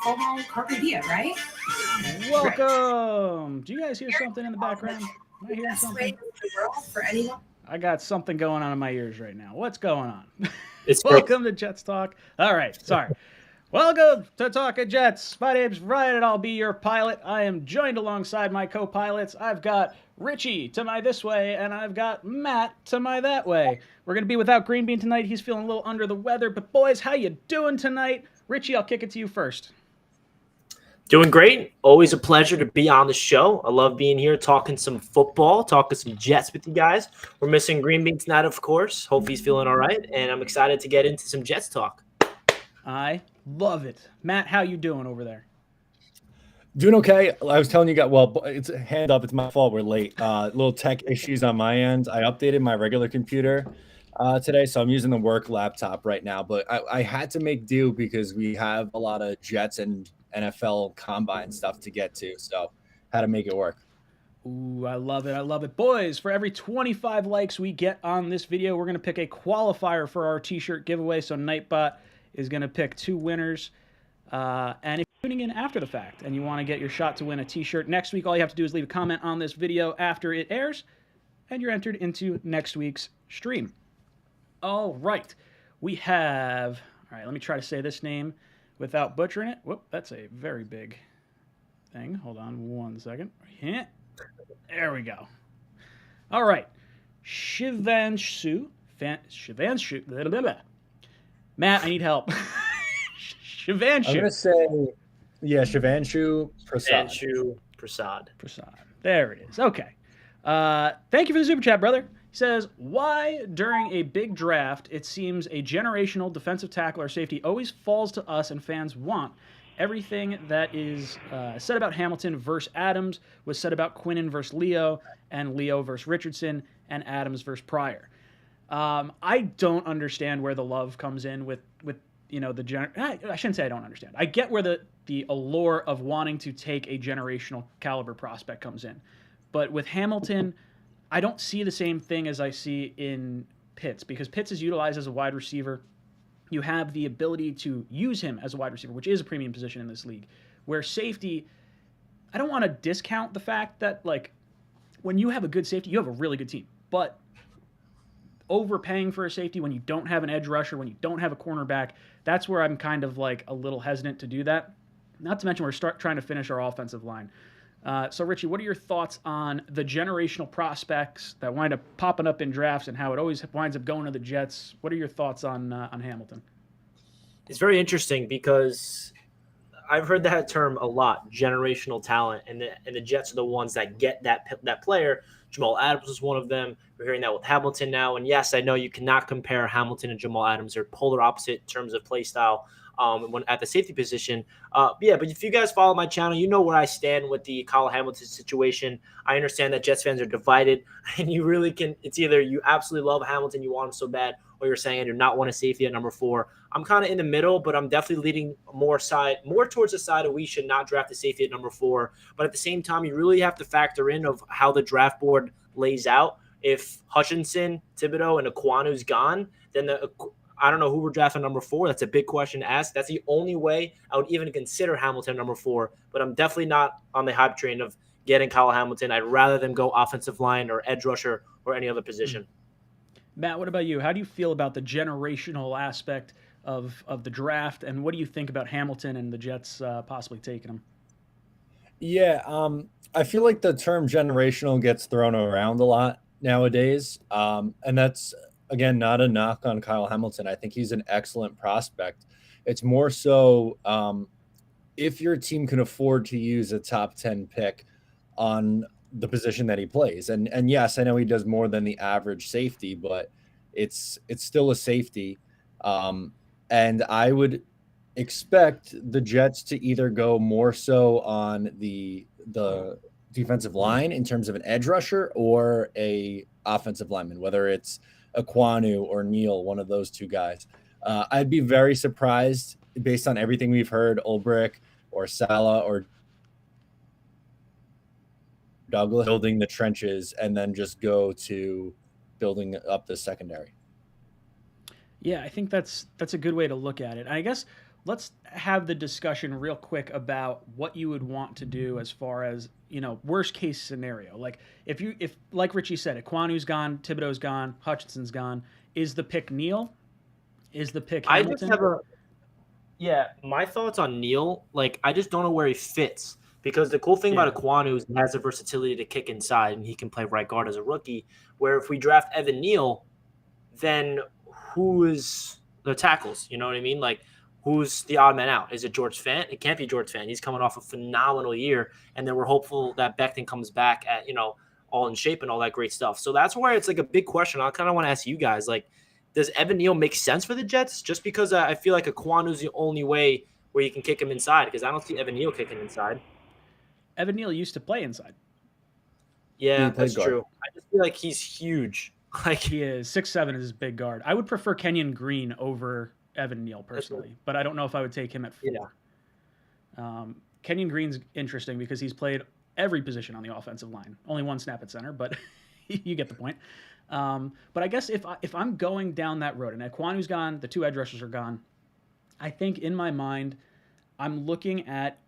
como carpe diem, right? Welcome. Do you guys hear something in the background? Am I The hearing best way something? in the world for anyone. I got something going on in my ears right now. What's going on? It's Welcome to Jets Talk. All right, sorry. Welcome to Talkin' Jets. My name's Ryan, and I'll be your pilot. I am joined alongside my co-pilots. I've got Richie to my this way, and I've got Matt to my that way. We're going to be without Green Bean tonight. He's feeling a little under the weather. But boys, how you doing tonight? Richie, I'll kick it to you first. Doing great. Always a pleasure to be on the show. I love being here, talking some football, talking some Jets with you guys. We're missing Green Bean tonight, of course. Hope he's feeling all right, and I'm excited to get into some Jets talk. I love it. Matt, how you doing over there? Doing okay. I was telling you guys, well, it's a hand up. It's my fault. We're late. Little tech issues on my end. I updated my regular computer today, so I'm using the work laptop right now. But I had to make do because we have a lot of Jets and NFL combine stuff to get to, so had to make it work. Ooh, I love it. I love it. Boys, for every 25 likes we get on this video, we're going to pick a qualifier for our t-shirt giveaway. So Nightbot is going to pick 2 winners. And if you're tuning in after the fact and you want to get your shot to win a t-shirt next week, all you have to do is leave a comment on this video after it airs, and you're entered into next week's stream. All right. We have... All right, let me try to say this name without butchering it. Whoop, that's a very big thing. Hold on one second. There we go. All right. 𝐒𝐮𝐬𝐜𝐫𝐢𝐛𝐬. Matt, I need help. 𝐒𝐮𝐬𝐜𝐫𝐢𝐛𝐬. I'm going to say, yeah, 𝐒𝐮𝐬𝐜𝐫𝐢𝐛𝐬 Prasad. Prasad. There it is. Okay. Thank you for the super chat, brother. He says, why during a big draft it seems a generational defensive tackle or safety always falls to us and fans want? Everything that is said about Hamilton versus Adams was said about Quinnen versus Leo, and Leo versus Richardson, and Adams versus Pryor. I don't understand where the love comes in with you know, I shouldn't say I don't understand. I get where the allure of wanting to take a generational caliber prospect comes in. But with Hamilton, I don't see the same thing as I see in Pitts, because Pitts is utilized as a wide receiver. You have the ability to use him as a wide receiver, which is a premium position in this league. Where safety, I don't want to discount the fact that, like, when you have a good safety, you have a really good team. But overpaying for a safety when you don't have an edge rusher, when you don't have a cornerback, that's where I'm kind of like a little hesitant to do that. Not to mention we're trying to finish our offensive line. So, Richie, what are your thoughts on the generational prospects that wind up popping up in drafts and how it always winds up going to the Jets? What are your thoughts on Hamilton? It's very interesting because I've heard that term a lot, generational talent, and the Jets are the ones that get that player. Jamal Adams was one of them. We're hearing that with Hamilton now. And yes, I know you cannot compare Hamilton and Jamal Adams. They're polar opposite in terms of play style when at the safety position. But if you guys follow my channel, you know where I stand with the Kyle Hamilton situation. I understand that Jets fans are divided, and you really can – it's either you absolutely love Hamilton, you want him so bad, or you're saying I do not want a safety at number 4. I'm kind of in the middle, but I'm definitely leading more towards the side of we should not draft a safety at number 4. But at the same time, you really have to factor in of how the draft board lays out. If Hutchinson, Thibodeau, and 𝐒𝐮𝐬𝐜 gone, then I don't know who we're drafting number 4. That's a big question to ask. That's the only way I would even consider Hamilton number 4. But I'm definitely not on the hype train of getting Kyle Hamilton. I'd rather them go offensive line or edge rusher or any other position. Matt, what about you? How do you feel about the generational aspect of the draft, and what do you think about Hamilton and the Jets possibly taking him? Yeah, I feel like the term generational gets thrown around a lot nowadays, and that's, again, not a knock on Kyle Hamilton. I think he's an excellent prospect. It's more so if your team can afford to use a top 10 pick on the position that he plays. And yes, I know he does more than the average safety, but it's still a safety. And I would expect the Jets to either go more so on the defensive line in terms of an edge rusher or a offensive lineman, whether it's 𝐒𝐮𝐬𝐜 or Neal, one of those 2 guys. I'd be very surprised based on everything we've heard, Ulbrich or Saleh or Douglas building the trenches and then just go to building up the secondary. Yeah, I think that's a good way to look at it. I guess let's have the discussion real quick about what you would want to do as far as, worst case scenario. Like if like Richie said, 𝐒𝐿𝐴Nu's gone, Thibodeau's gone, Hutchinson's gone. Is the pick Neal? Is the pick Hamilton? My thoughts on Neal, like I just don't know where he fits. Because the cool thing about 𝐒𝐿𝐴Nu is he has the versatility to kick inside and he can play right guard as a rookie. Where if we draft Evan Neal, then who is the tackles? You know what I mean? Like, who's the odd man out? Is it George Fant? It can't be George Fant. He's coming off a phenomenal year, and then we're hopeful that Becton comes back at, all in shape and all that great stuff. So that's where it's like a big question. I kind of want to ask you guys, like, does Evan Neal make sense for the Jets? Just because I feel like 𝐒𝐿𝐴Nu's the only way where you can kick him inside, because I don't see Evan Neal kicking inside. Evan Neal used to play inside. Yeah, that's true. I just feel like he's huge. Like he is 6'7" is his big guard. I would prefer Kenyon Green over Evan Neal personally, but I don't know if I would take him at 4. Kenyon Green's interesting because he's played every position on the offensive line. Only one snap at center, but you get the point. But I guess if I'm going down that road, and 𝐒𝐿𝐴Nu's gone, the 2 edge rushers are gone, I think in my mind, I'm looking at.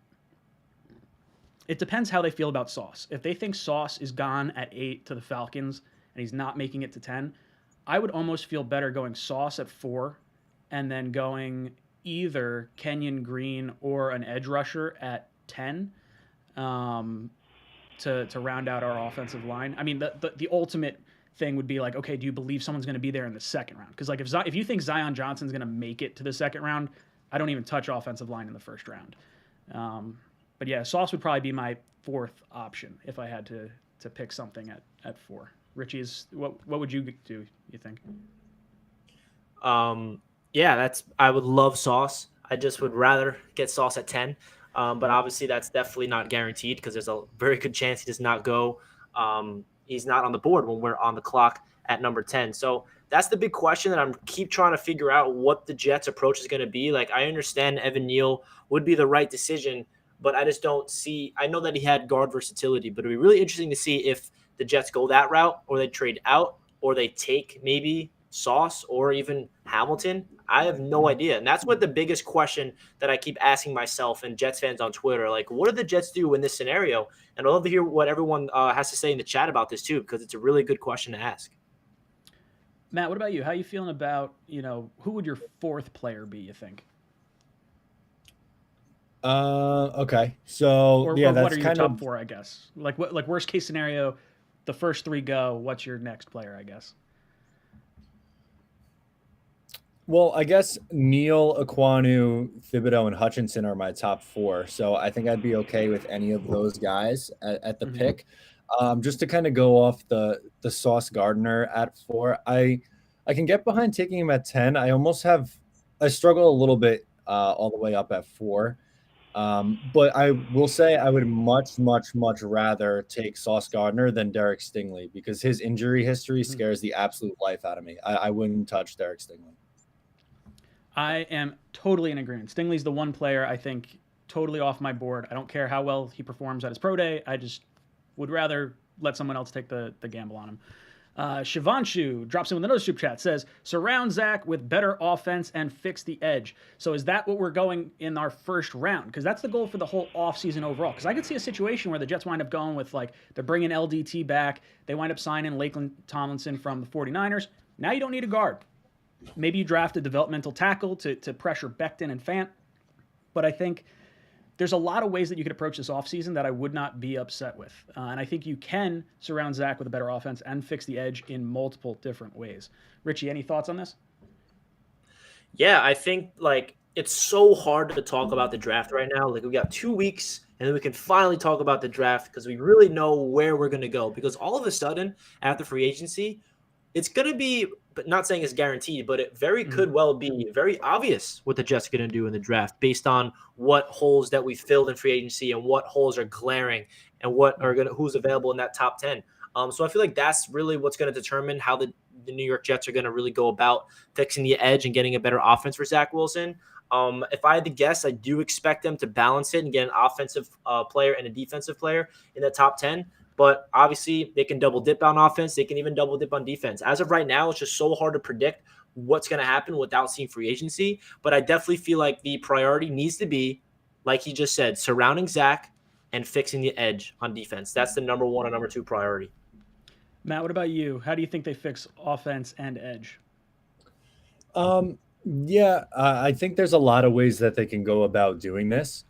It depends how they feel about Sauce. If they think Sauce is gone at 8 to the Falcons and he's not making it to 10, I would almost feel better going Sauce at 4 and then going either Kenyon Green or an edge rusher at 10 to round out our offensive line. I mean, the ultimate thing would be like, okay, do you believe someone's going to be there in the second round? Because like if you think Zion Johnson's going to make it to the second round, I don't even touch offensive line in the first round. But yeah, Sauce would probably be my 4th option if I had to pick something at 4. Richie's, what would you do, you think? I would love Sauce. I just would rather get Sauce at 10. But obviously that's definitely not guaranteed because there's a very good chance he does not go. He's not on the board when we're on the clock at number 10. So that's the big question that I'm keep trying to figure out what the Jets' approach is going to be. Like, I understand Evan Neal would be the right decision, but I just don't see – I know that he had guard versatility, but it would be really interesting to see if the Jets go that route or they trade out or they take maybe Sauce or even Hamilton. I have no idea. And that's what the biggest question that I keep asking myself and Jets fans on Twitter. Like, what do the Jets do in this scenario? And I'd love to hear what everyone has to say in the chat about this too, because it's a really good question to ask. Matt, what about you? How are you feeling about, who would your 4th player be, you think? Okay. So or that's what are your kind top of 4, I guess? Like worst case scenario, the first 3 go, what's your next player, I guess? Well, I guess Neal, 𝐒𝐿𝐴Nu, Thibodeau, and Hutchinson are my top 4. So I think I'd be okay with any of those guys at the pick. Just to kind of go off the Sauce Gardner at 4, I can get behind taking him at 10. I struggle a little bit all the way up at 4. But I will say I would much, much, much rather take Sauce Gardner than Derek Stingley because his injury history scares the absolute life out of me. I wouldn't touch Derek Stingley. I am totally in agreement. Stingley's the one player I think totally off my board. I don't care how well he performs at his pro day. I just would rather let someone else take the gamble on him. Shivanshu drops in with another super chat, says, surround Zach with better offense and fix the edge. So is that what we're going in our first round? Because that's the goal for the whole offseason overall. Because I could see a situation where the Jets wind up going with, like, they're bringing LDT back. They wind up signing Lakeland Tomlinson from the 49ers. Now you don't need a guard. Maybe you draft a developmental tackle to pressure Becton and Fant. But I think there's a lot of ways that you could approach this offseason that I would not be upset with. And I think you can surround Zach with a better offense and fix the edge in multiple different ways. Richie, any thoughts on this? Yeah, I think, like, it's so hard to talk about the draft right now. Like, we got 2 weeks, and then we can finally talk about the draft because we really know where we're going to go. Because all of a sudden, after free agency, it's going to be, but not saying it's guaranteed, but it very could well be very obvious what the Jets are going to do in the draft based on what holes that we filled in free agency and what holes are glaring and who's available in that top 10. So I feel like that's really what's going to determine how the New York Jets are going to really go about fixing the edge and getting a better offense for Zach Wilson. If I had to guess, I do expect them to balance it and get an offensive player and a defensive player in the top 10. But obviously, they can double dip on offense. They can even double dip on defense. As of right now, it's just so hard to predict what's going to happen without seeing free agency. But I definitely feel like the priority needs to be, like he just said, surrounding Zach and fixing the edge on defense. That's the number one and number two priority. Matt, what about you? How do you think they fix offense and edge? Yeah, I think there's a lot of ways that they can go about doing this,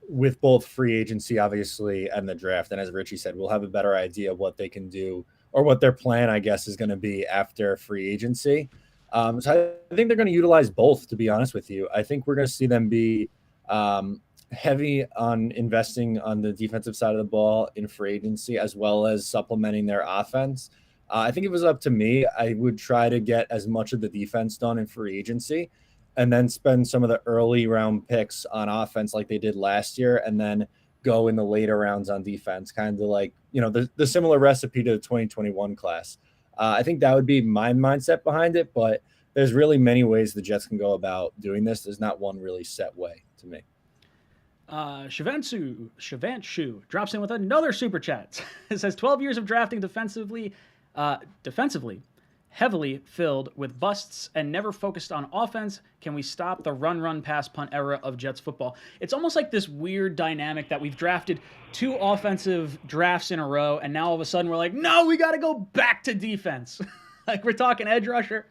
with both free agency, obviously, and the draft. And as Richie said, we'll have a better idea of what they can do, or what their plan, I guess, is going to be after free agency. So I think they're going to utilize both, to be honest with you. I think we're going to see them be heavy on investing on the defensive side of the ball in free agency, as well as supplementing their offense. I think if it was up to me, I would try to get as much of the defense done in free agency, and then spend some of the early round picks on offense like they did last year, and then go in the later rounds on defense, kind of like, the similar recipe to the 2021 class. I think that would be my mindset behind it, but there's really many ways the Jets can go about doing this. There's not one really set way to me. Shavantshu drops in with another super chat. It says 12 years of drafting defensively, heavily filled with busts and never focused on offense. Can we stop the run, pass, punt era of Jets football? It's almost like this weird dynamic that we've drafted 2 offensive drafts in a row, and now all of a sudden we're like, no, we got to go back to defense. Like, we're talking edge rusher,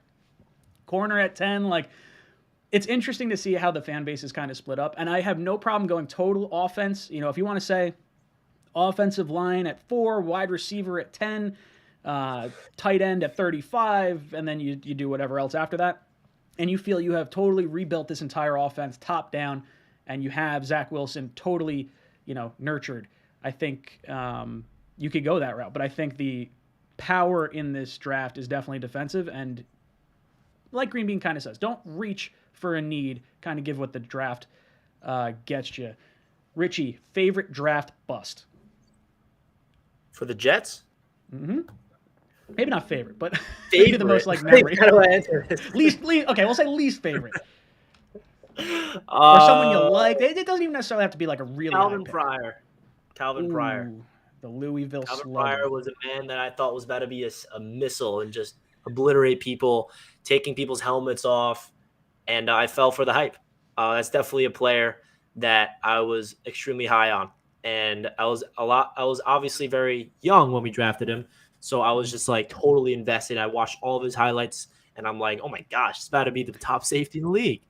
corner at 10. Like, it's interesting to see how the fan base is kind of split up, and I have no problem going total offense. If you want to say offensive line at 4, wide receiver at 10, tight end at 35, and then you do whatever else after that, and you feel you have totally rebuilt this entire offense top down, and you have Zach Wilson totally, nurtured. I think you could go that route, but I think the power in this draft is definitely defensive, and like Green Bean kind of says, don't reach for a need, kind of give what the draft gets you. Richie, favorite draft bust? For the Jets? Mm-hmm. Maybe not favorite, but maybe the most memory. How do I answer this? Okay, we'll say least favorite. Or someone you like. It doesn't even necessarily have to be like a really Calvin Pryor. Calvin Pryor. The Louisville Calvin Slugger. Pryor was a man that I thought was about to be a missile and just obliterate people, taking people's helmets off, and I fell for the hype. That's definitely a player that I was extremely high on, and I was obviously very young when we drafted him. So I was just like totally invested. I watched all of his highlights, and I'm like, oh my gosh, it's about to be the top safety in the league.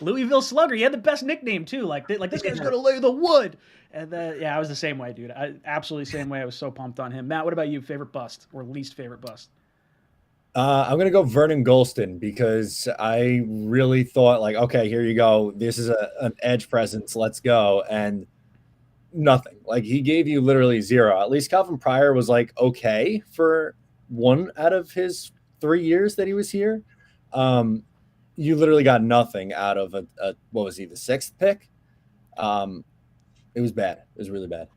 Louisville Slugger. He had the best nickname too. Like this guy's gonna lay the wood. And I was the same way, dude. Absolutely same way. I was so pumped on him. Matt, what about you? Favorite bust or least favorite bust? I'm gonna go Vernon Gholston, because I really thought, like, okay, here you go. This is an edge presence. Let's go. And nothing. Like, he gave you literally 0. At least Calvin Pryor was like okay for 1 out of his 3 years that he was here. You literally got nothing out of a what was he, the 6th pick? It was bad. It was really bad.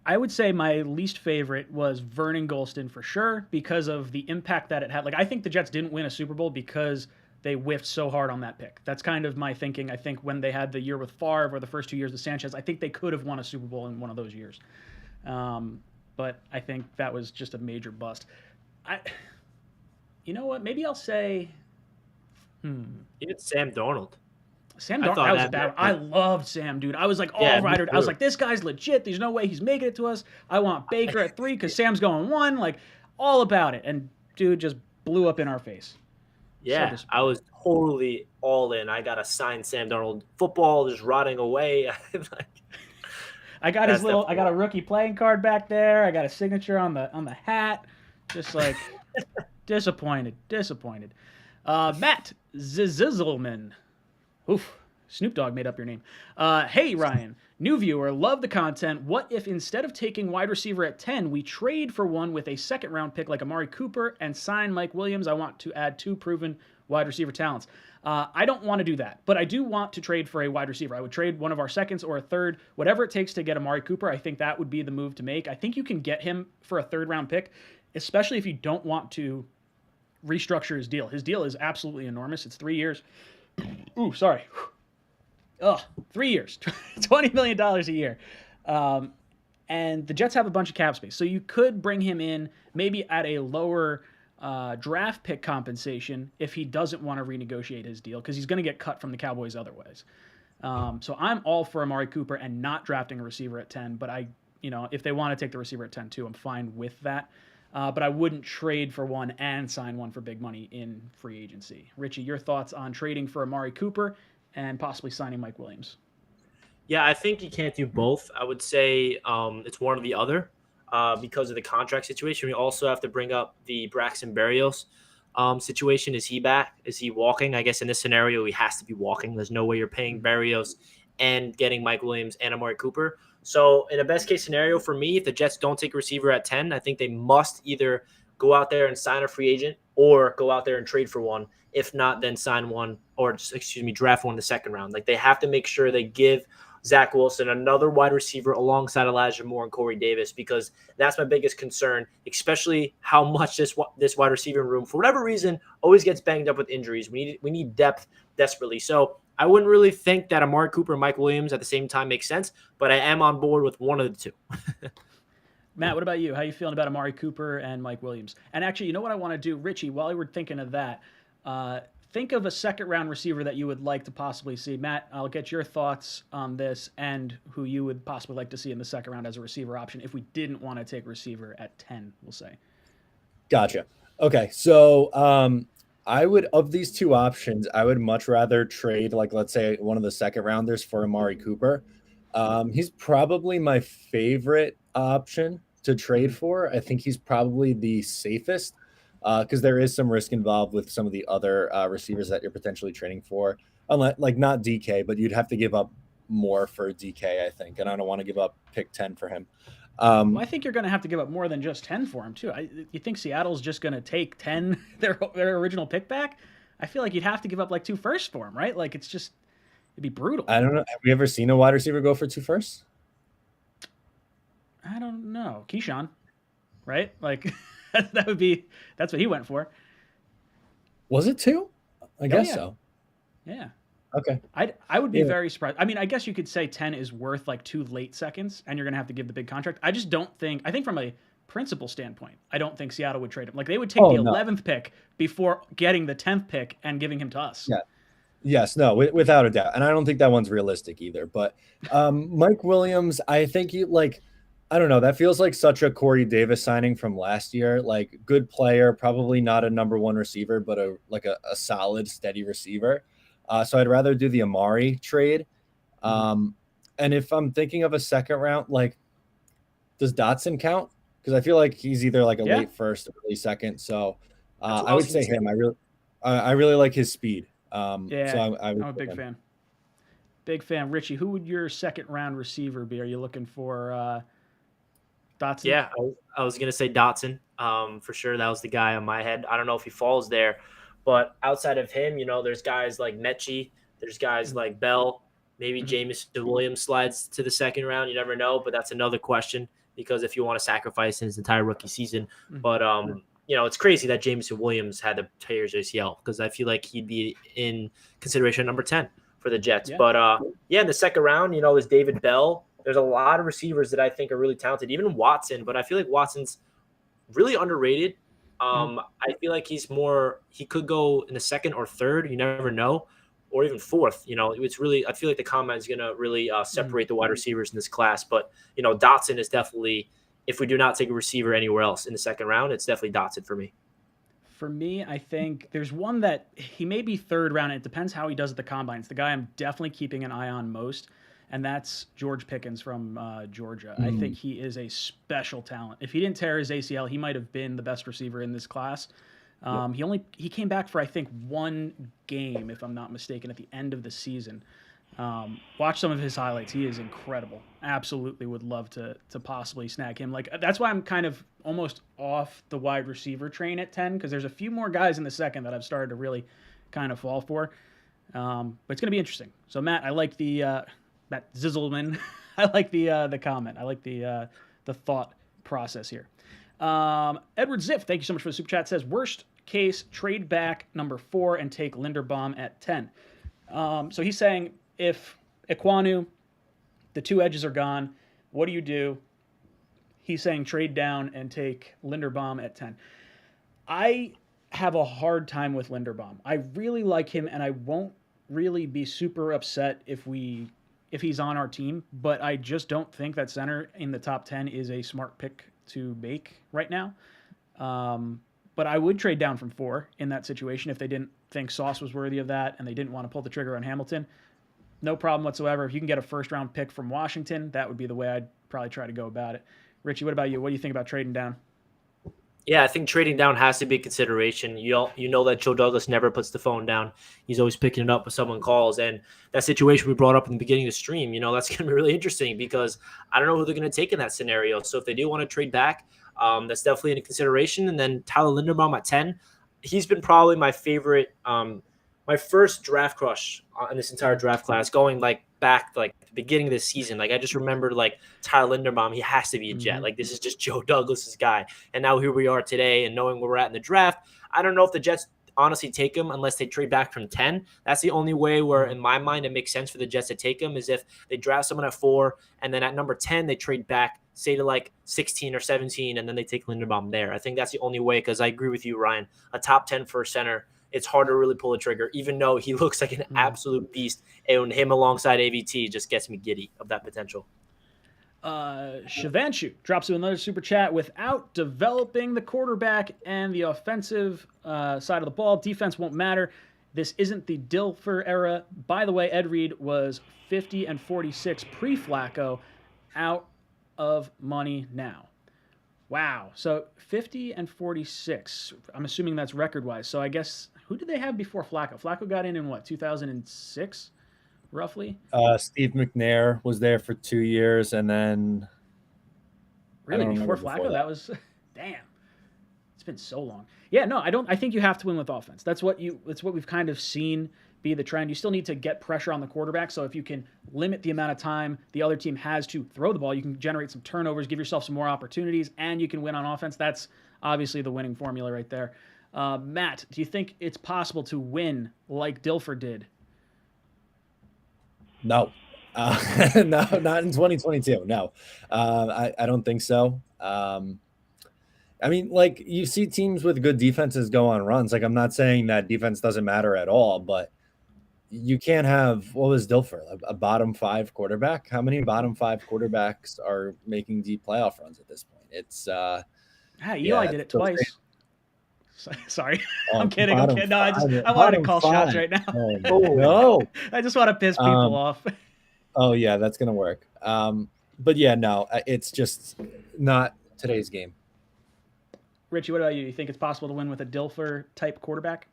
I would say my least favorite was Vernon Gholston for sure, because of the impact that it had. Like, I think the Jets didn't win a Super Bowl because they whiffed so hard on that pick. That's kind of my thinking. I think when they had the year with Favre or the first 2 years with Sanchez, I think they could have won a Super Bowl in one of those years. But I think that was just a major bust. You know what? Maybe I'll say... Even Sam Darnold. Sam Darnold, that was bad. I loved Sam, dude. I was like, I was like, this guy's legit. There's no way he's making it to us. I want Baker at 3 because Sam's going 1. Like, all about it. And dude just blew up in our face. Yeah, so I was totally all in. I got a signed Sam Darnold football just rotting away. I got I got a rookie playing card back there. I got a signature on the hat. Just like disappointed. Matt Zizzleman. Oof. Snoop Dogg made up your name. Hey, Ryan. New viewer. Love the content. What if instead of taking wide receiver at 10, we trade for one with a second-round pick like Amari Cooper and sign Mike Williams? I want to add 2 proven wide receiver talents. I don't want to do that, but I do want to trade for a wide receiver. I would trade one of our seconds or a third, whatever it takes to get Amari Cooper. I think that would be the move to make. I think you can get him for a third-round pick, especially if you don't want to restructure his deal. His deal is absolutely enormous. It's 3 years. Ooh, sorry. 3 years, $20 million a year. And the Jets have a bunch of cap space. So you could bring him in maybe at a lower draft pick compensation if he doesn't want to renegotiate his deal because he's going to get cut from the Cowboys otherwise. So I'm all for Amari Cooper and not drafting a receiver at 10, but if they want to take the receiver at 10 too, I'm fine with that. But I wouldn't trade for one and sign one for big money in free agency. Richie, your thoughts on trading for Amari Cooper and possibly signing Mike Williams? Yeah, I think you can't do both. I would say it's one or the other because of the contract situation. We also have to bring up the Braxton Berrios situation. Is he back? Is he walking? I guess in this scenario, he has to be walking. There's no way you're paying Berrios and getting Mike Williams and Amari Cooper. So in a best case scenario for me, if the Jets don't take a receiver at 10, I think they must either go out there and sign a free agent or go out there and trade for one. If not, then sign one or draft one in the second round. Like they have to make sure they give Zach Wilson another wide receiver alongside Elijah Moore and Corey Davis, because that's my biggest concern, especially how much this wide receiver room, for whatever reason, always gets banged up with injuries. We need depth desperately. So I wouldn't really think that Amari Cooper and Mike Williams at the same time makes sense, but I am on board with one of the two. Matt, what about you? How are you feeling about Amari Cooper and Mike Williams? And actually, you know what I want to do? Richie, while we were thinking of that, think of a second-round receiver that you would like to possibly see. Matt, I'll get your thoughts on this and who you would possibly like to see in the second round as a receiver option if we didn't want to take receiver at 10, we'll say. Gotcha. Okay, so I would, of these two options, I would much rather trade, like, let's say one of the second rounders for Amari Cooper. He's probably my favorite option to trade for. I think he's probably the safest because there is some risk involved with some of the other receivers that you're potentially trading for. Unless, like, not DK, but you'd have to give up more for DK, I think, and I don't want to give up pick 10 for him. Well, I think you're going to have to give up more than just 10 for him, too. You think Seattle's just going to take 10, their original pick back? I feel like you'd have to give up like 2 firsts for him, right? Like, it'd be brutal. I don't know. Have we ever seen a wide receiver go for 2 firsts? I don't know. Keyshawn, right? Like, that's what he went for. Was it 2? I guess so. Yeah. Okay. I would be very surprised. I mean, I guess you could say 10 is worth like 2 late seconds, and you're going to have to give the big contract. I just don't think – I think from a principle standpoint, I don't think Seattle would trade him. Like, they would take the 11th pick before getting the 10th pick and giving him to us. Yeah. Yes, no, without a doubt. And I don't think that one's realistic either. But Mike Williams, I think I don't know. That feels like such a Corey Davis signing from last year. Like, good player, probably not a number 1 receiver, but a solid, steady receiver. So I'd rather do the Amari trade. And if I'm thinking of a second round, like, does Dotson count? Because I feel like he's either like a late first or early second. So I would say him. I really like his speed. So I'm a big fan. Big fan. Richie, who would your second round receiver be? Are you looking for Dotson? Yeah, I was going to say Dotson for sure. That was the guy on my head. I don't know if he falls there. But outside of him, there's guys like Mechie, there's guys like Bell, maybe Jameson Williams slides to the second round. You never know, but that's another question because if you want to sacrifice his entire rookie season. But, it's crazy that Jameson Williams had to tear his ACL because I feel like he'd be in consideration number 10 for the Jets. Yeah. But, in the second round, there's David Bell. There's a lot of receivers that I think are really talented, even Watson. But I feel like Watson's really underrated. I feel like he could go in the second or third, you never know, or even fourth. It's really, I feel like the combine is going to really separate the wide receivers in this class. But, Dotson is definitely, if we do not take a receiver anywhere else in the second round, it's definitely Dotson for me. For me, I think there's one that he may be third round. It depends how he does at the combine. It's the guy I'm definitely keeping an eye on most. And that's George Pickens from Georgia. I think he is a special talent. If he didn't tear his ACL, he might have been the best receiver in this class. He came back for, I think, 1 game, if I'm not mistaken, at the end of the season. Watch some of his highlights. He is incredible. Absolutely would love to possibly snag him. Like, that's why I'm kind of almost off the wide receiver train at 10 because there's a few more guys in the second that I've started to really kind of fall for. But it's going to be interesting. So, Matt, I like the Matt Zizzleman. I like the comment. I like the thought process here. Edward Ziff, thank you so much for the super chat. Says worst case trade back number 4 and take Linderbaum at 10. So he's saying if 𝐒𝐿, the 2 edges are gone, what do you do? He's saying trade down and take Linderbaum at 10. I have a hard time with Linderbaum. I really like him, and I won't really be super upset if he's on our team. But I just don't think that center in the top 10 is a smart pick to make right now. But I would trade down from 4 in that situation if they didn't think Sauce was worthy of that and they didn't want to pull the trigger on Hamilton. No problem whatsoever. If you can get a first-round pick from Washington, that would be the way I'd probably try to go about it. Richie, what about you? What do you think about trading down? Yeah, I think trading down has to be a consideration. You know that Joe Douglas never puts the phone down. He's always picking it up when someone calls. And that situation we brought up in the beginning of the stream, that's going to be really interesting because I don't know who they're going to take in that scenario. So if they do want to trade back, that's definitely a consideration. And then Tyler Linderbaum at 10, he's been probably my favorite, my first draft crush in this entire draft class, going back the beginning of the season. I just remember Tyler Linderbaum, he has to be a Jet. This is just Joe Douglas's guy. And now here we are today, and knowing where we're at in the draft, I don't know if the Jets honestly take him unless they trade back from 10. That's the only way where, in my mind, it makes sense for the Jets to take him, is if they draft someone at 4, and then at number 10, they trade back, say to 16 or 17, and then they take Linderbaum there. I think that's the only way, because I agree with you, Ryan. A top 10 for a center, it's hard to really pull a trigger, even though he looks like an absolute beast. And him alongside AVT just gets me giddy of that potential. Shivanshu drops in another super chat. Without developing the quarterback and the offensive side of the ball, defense won't matter. This isn't the Dilfer era. By the way, Ed Reed was 50-46 pre-Flacco, out of money now. Wow. So 50-46. I'm assuming that's record-wise. So I guess, who did they have before Flacco? Flacco got in what, 2006, roughly? Steve McNair was there for 2 years, and then really before Flacco, that was damn. It's been so long. Yeah, no, I think you have to win with offense. That's what we've kind of seen be the trend. You still need to get pressure on the quarterback. So if you can limit the amount of time the other team has to throw the ball, you can generate some turnovers, give yourself some more opportunities, and you can win on offense. That's obviously the winning formula right there. Matt, do you think it's possible to win like Dilfer did? No. No, not in 2022. No. I don't think so. I mean, you see teams with good defenses go on runs. I'm not saying that defense doesn't matter at all, but you can't have, what was Dilfer, a bottom 5 quarterback? How many bottom 5 quarterbacks are making deep playoff runs at this point? It's Eli did it twice. Sorry, Oh, I'm kidding. No, I wanted to bottom call 5. shots right now. Oh, no. I just want to piss people off. Oh yeah, that's gonna work. But yeah, no, it's just not today's game. Richie, what about you? You think it's possible to win with a Dilfer type quarterback?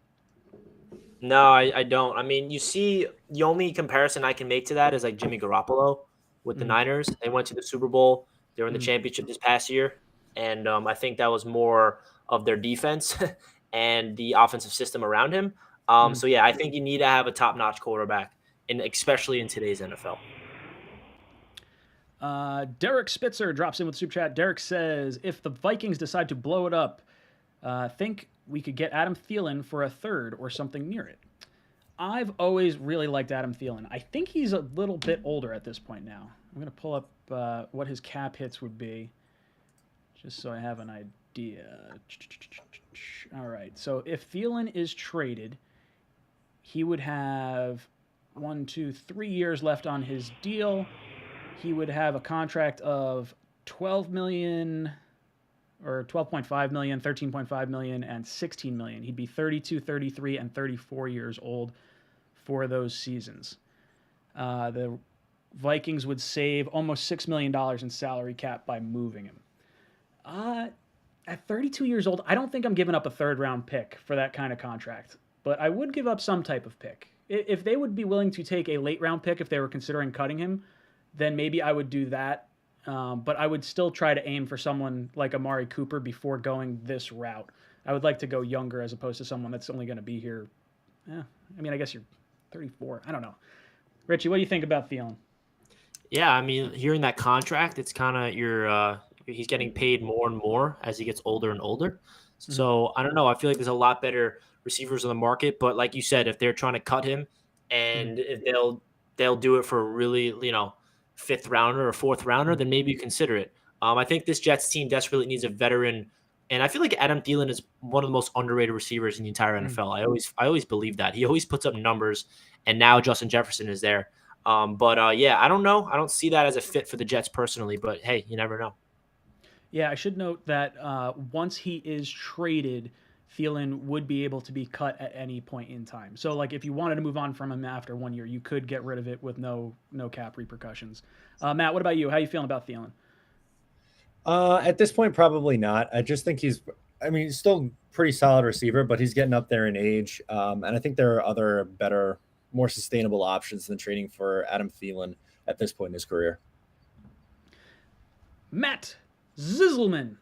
No, I don't. I mean, you see, the only comparison I can make to that is Jimmy Garoppolo with the Niners. They went to the Super Bowl. They were in the championship this past year. And I think that was more of their defense and the offensive system around him. So, yeah, I think you need to have a top-notch quarterback, and especially in today's NFL. Derek Spitzer drops in with super chat. Derek says, if the Vikings decide to blow it up, think we could get Adam Thielen for a third or something near it. I've always really liked Adam Thielen. I think he's a little bit older at this point now. I'm going to pull up what his cap hits would be, just so I have an idea. All right, so if Thielen is traded, he would have 3 years left on his deal. He would have a contract of $12 million or $12.5 million, $13.5 million, and $16 million. He'd be 32, 33, and 34 years old for those seasons. The Vikings would save almost $6 million in salary cap by moving him. At 32 years old, I don't think I'm giving up a third-round pick for that kind of contract, but I would give up some type of pick. If they would be willing to take a late-round pick if they were considering cutting him, then maybe I would do that. But I would still try to aim for someone like Amari Cooper before going this route. I would like to go younger as opposed to someone that's only going to be here. I mean, I guess you're 34. I don't know. Richie, what do you think about Thielen? Yeah, I mean, hearing that contract, it's kind of he's getting paid more and more as he gets older and older. So I don't know. I feel like there's a lot better receivers on the market. But like you said, if they're trying to cut him, and if they'll do it for a really, fifth rounder or fourth rounder, then maybe you consider it. I think this Jets team desperately needs a veteran And I feel like Adam Thielen is one of the most underrated receivers in the entire NFL. I always believe that. He always puts up numbers, and now Justin Jefferson is there. Yeah, I don't know. I don't see that as a fit for the Jets personally, but hey, you never know. Yeah, I should note that once he is traded, Thielen would be able to be cut at any point in time. So, like, if you wanted to move on from him after 1 year, you could get rid of it with no cap repercussions. Matt, what about you? How are you feeling about Thielen? At this point, probably not. I just think he's still pretty solid receiver, but he's getting up there in age. And I think there are other better, more sustainable options than trading for Adam Thielen at this point in his career. Matt Zizzleman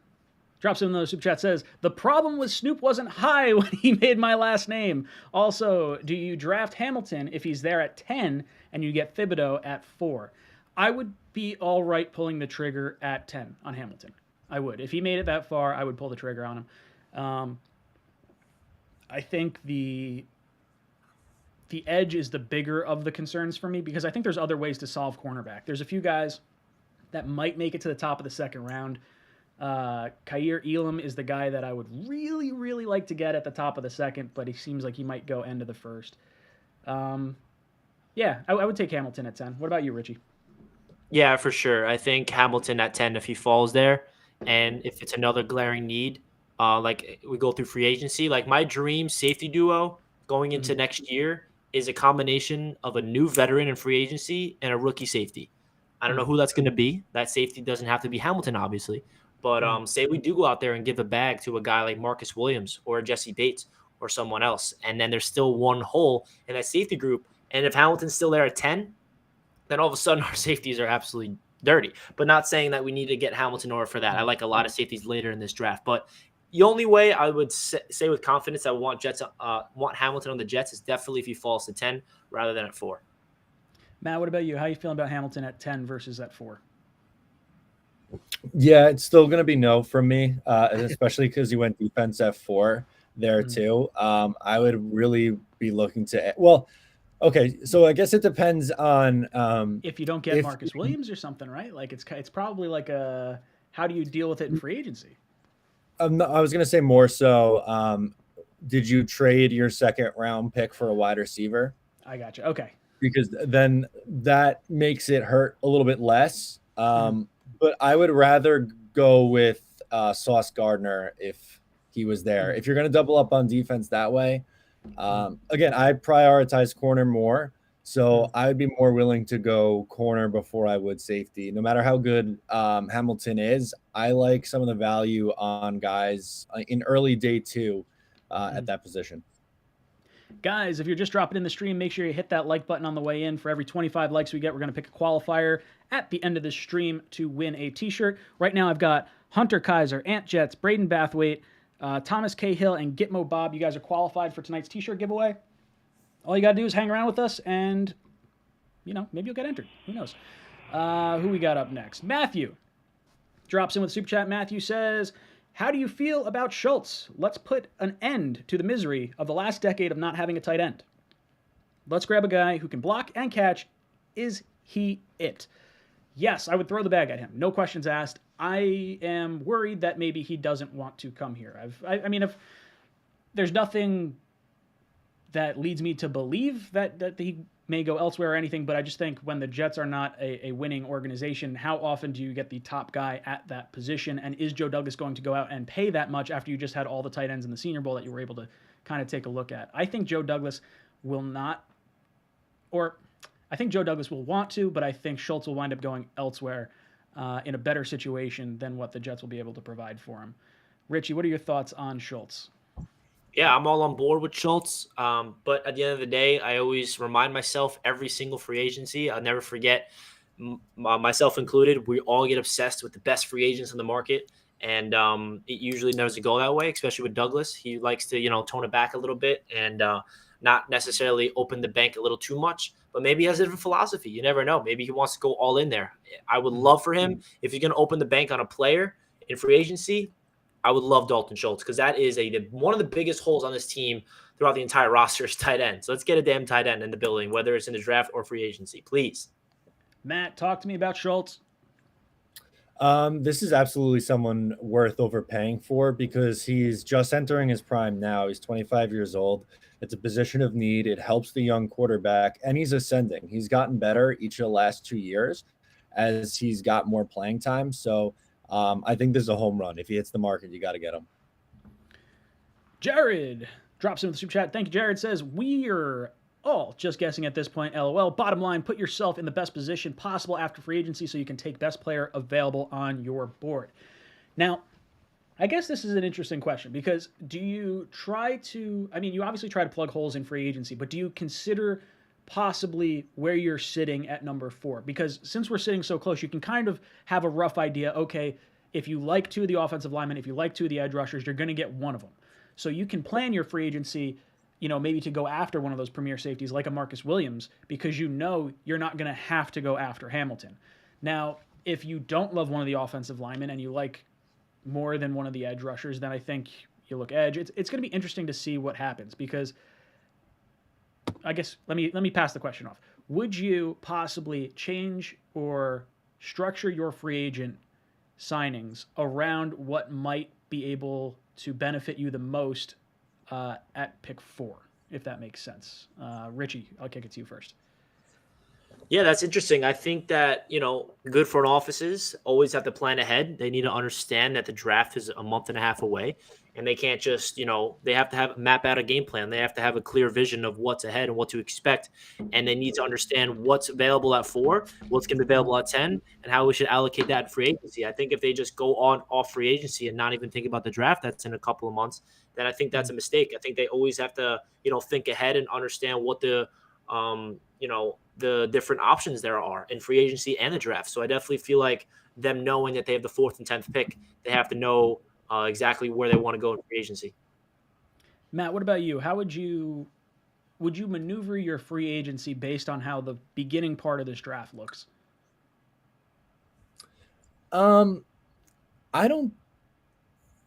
drops in the super chat, says, the problem with Snoop wasn't high when he made my last name. Also, do you draft Hamilton if he's there at 10 and you get Thibodeau at 4? I would be all right pulling the trigger at 10 on Hamilton. I would. If he made it that far, I would pull the trigger on him. I think the edge is the bigger of the concerns for me because I think there's other ways to solve cornerback. There's a few guys that might make it to the top of the second round. 𝐒𝐫𝐢𝐚 is the guy that I would really, really like to get at the top of the second, but he seems like he might go end of the first. Yeah, I would take Hamilton at 10. What about you, Richie? Yeah, for sure. I think Hamilton at 10 if he falls there, and if it's another glaring need, like we go through free agency. Like my dream safety duo going into next year is a combination of a new veteran in free agency and a rookie safety. I don't know who that's going to be. That safety doesn't have to be Hamilton, obviously. But say we do go out there and give a bag to a guy like Marcus Williams or Jesse Bates or someone else, and then there's still one hole in that safety group. And if Hamilton's still there at 10, then all of a sudden our safeties are absolutely dirty. But not saying that we need to get Hamilton over for that. I like a lot of safeties later in this draft. But the only way I would say with confidence I want Hamilton on the Jets is definitely if he falls to 10 rather than at 4. Matt, what about you? How are you feeling about Hamilton at 10 versus at 4? Yeah, it's still going to be no from me, especially because you went defense at 4 there too. I would really be looking to okay, so I guess it depends on if you don't get Marcus Williams or something, right? Like it's probably like how do you deal with it in free agency? I was going to say more so. Did you trade your second round pick for a wide receiver? I got you. Okay, because then that makes it hurt a little bit less. But I would rather go with Sauce Gardner if he was there. If you're going to double up on defense that way. Again, I prioritize corner more, so I would be more willing to go corner before I would safety. No matter how good Hamilton is, I like some of the value on guys in early day 2 at that position. Guys, if you're just dropping in the stream, make sure you hit that like button on the way in. For every 25 likes we get, we're going to pick a qualifier at the end of the stream to win a t-shirt. Right now I've got Hunter Kaiser, Ant Jets, Braden Bathwaite, Thomas Cahill, and Gitmo Bob. You guys are qualified for tonight's t-shirt giveaway. All you got to do is hang around with us and, maybe you'll get entered. Who knows? Who we got up next? Matthew drops in with super chat. Matthew says, how do you feel about Schultz? Let's put an end to the misery of the last decade of not having a tight end. Let's grab a guy who can block and catch. Is he it? Yes, I would throw the bag at him. No questions asked. I am worried that maybe he doesn't want to come here. If there's nothing that leads me to believe that he may go elsewhere or anything, but I just think when the Jets are not a winning organization, how often do you get the top guy at that position? And is Joe Douglas going to go out and pay that much after you just had all the tight ends in the Senior Bowl that you were able to kind of take a look at? I think Joe Douglas will not, or I think Joe Douglas will want to, but I think Schultz will wind up going elsewhere in a better situation than what the Jets will be able to provide for him. Richie, what are your thoughts on Schultz? Yeah, I'm all on board with Schultz. But at the end of the day, I always remind myself every single free agency. I'll never forget, myself included, we all get obsessed with the best free agents on the market. And it usually doesn't go that way, especially with Douglas. He likes to, tone it back a little bit and not necessarily open the bank a little too much. But maybe he has a different philosophy. You never know. Maybe he wants to go all in there. I would love for him, if he's going to open the bank on a player in free agency, I would love Dalton Schultz because that is one of the biggest holes on this team throughout the entire roster is tight end. So let's get a damn tight end in the building, whether it's in the draft or free agency, please. Matt, talk to me about Schultz. This is absolutely someone worth overpaying for because he's just entering his prime now. He's 25 years old. It's a position of need. It helps the young quarterback, and he's ascending. He's gotten better each of the last 2 years as he's got more playing time. So I think this is a home run. If he hits the market, you got to get him. Jared drops in the super chat. Thank you, Jared. Says, we're all just guessing at this point. LOL. Bottom line, put yourself in the best position possible after free agency so you can take best player available on your board. Now, I guess this is an interesting question because do you try to, I mean, you obviously try to plug holes in free agency, but do you consider possibly where you're sitting at number 4? Because since we're sitting so close, you can kind of have a rough idea. Okay, if you like 2 of the offensive linemen, if you like 2 of the edge rushers, you're going to get one of them. So you can plan your free agency, maybe to go after one of those premier safeties like a Marcus Williams because you're not going to have to go after Hamilton. Now, if you don't love one of the offensive linemen and you like more than one of the edge rushers, then I think you look edge. It's going to be interesting to see what happens because I guess let me pass the question off. Would you possibly change or structure your free agent signings around what might be able to benefit you the most at pick 4, if that makes sense? Richie, I'll kick it to you first. Yeah, that's interesting. I think that, good front offices always have to plan ahead. They need to understand that the draft is a month and a half away, and they can't just, they have to map out a game plan. They have to have a clear vision of what's ahead and what to expect, and they need to understand what's available at 4, what's going to be available at 10, and how we should allocate that in free agency. I think if they just go off free agency and not even think about the draft that's in a couple of months, then I think that's a mistake. I think they always have to, think ahead and understand what the different options there are in free agency and the draft. So I definitely feel like them knowing that they have the 4th and 10th pick, they have to know exactly where they want to go in free agency. Matt, what about you? How would you maneuver your free agency based on how the beginning part of this draft looks? I don't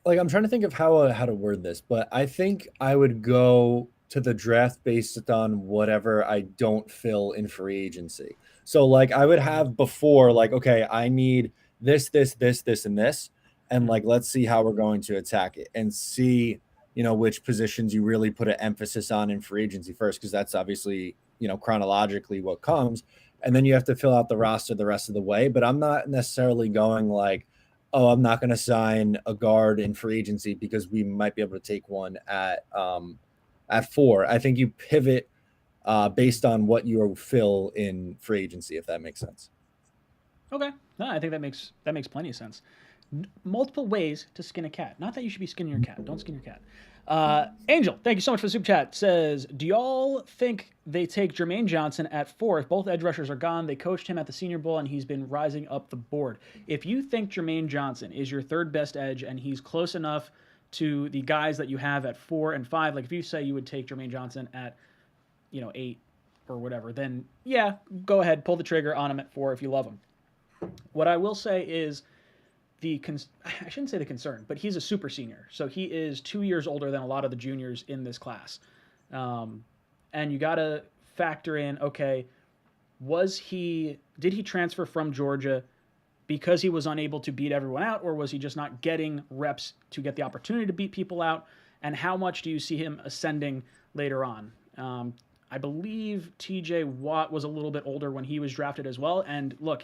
I'm trying to think of how to word this, but I think I would go to the draft based on whatever I don't fill in free agency. So I would have before, okay, I need this, and this. And let's see how we're going to attack it and see, which positions you really put an emphasis on in free agency first, because that's obviously, chronologically what comes. And then you have to fill out the roster the rest of the way. But I'm not necessarily going oh, I'm not going to sign a guard in free agency because we might be able to take one at 4. I think you pivot based on what you fill in free agency, if that makes sense. Okay. No, I think that makes plenty of sense. Multiple ways to skin a cat. Not that you should be skinning your cat. Don't skin your cat. Angel, thank you so much for the super chat. Says, do y'all think they take Jermaine Johnson at 4 if both edge rushers are gone? They coached him at the Senior Bowl, and he's been rising up the board. If you think Jermaine Johnson is your 3rd best edge and he's close enough to the guys that you have at 4 and 5, if you say you would take Jermaine Johnson at 8 or whatever, then yeah, go ahead, pull the trigger on him at 4 if you love him. What I will say is I shouldn't say the concern, but he's a super senior. So he is 2 years older than a lot of the juniors in this class. And you got to factor in, okay, did he transfer from Georgia because he was unable to beat everyone out, or was he just not getting reps to get the opportunity to beat people out? And how much do you see him ascending later on? I believe TJ Watt was a little bit older when he was drafted as well. And look,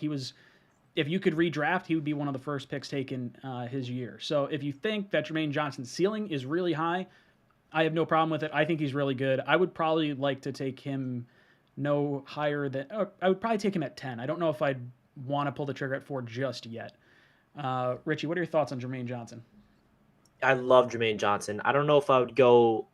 if you could redraft, he would be one of the first picks taken his year. So if you think that Jermaine Johnson's ceiling is really high, I have no problem with it. I think he's really good. I would probably like to take him no higher than, I would probably take him at 10. I don't know if I'd want to pull the trigger at 4 just yet. Richie, what are your thoughts on Jermaine Johnson? I love Jermaine Johnson. I don't know if I would go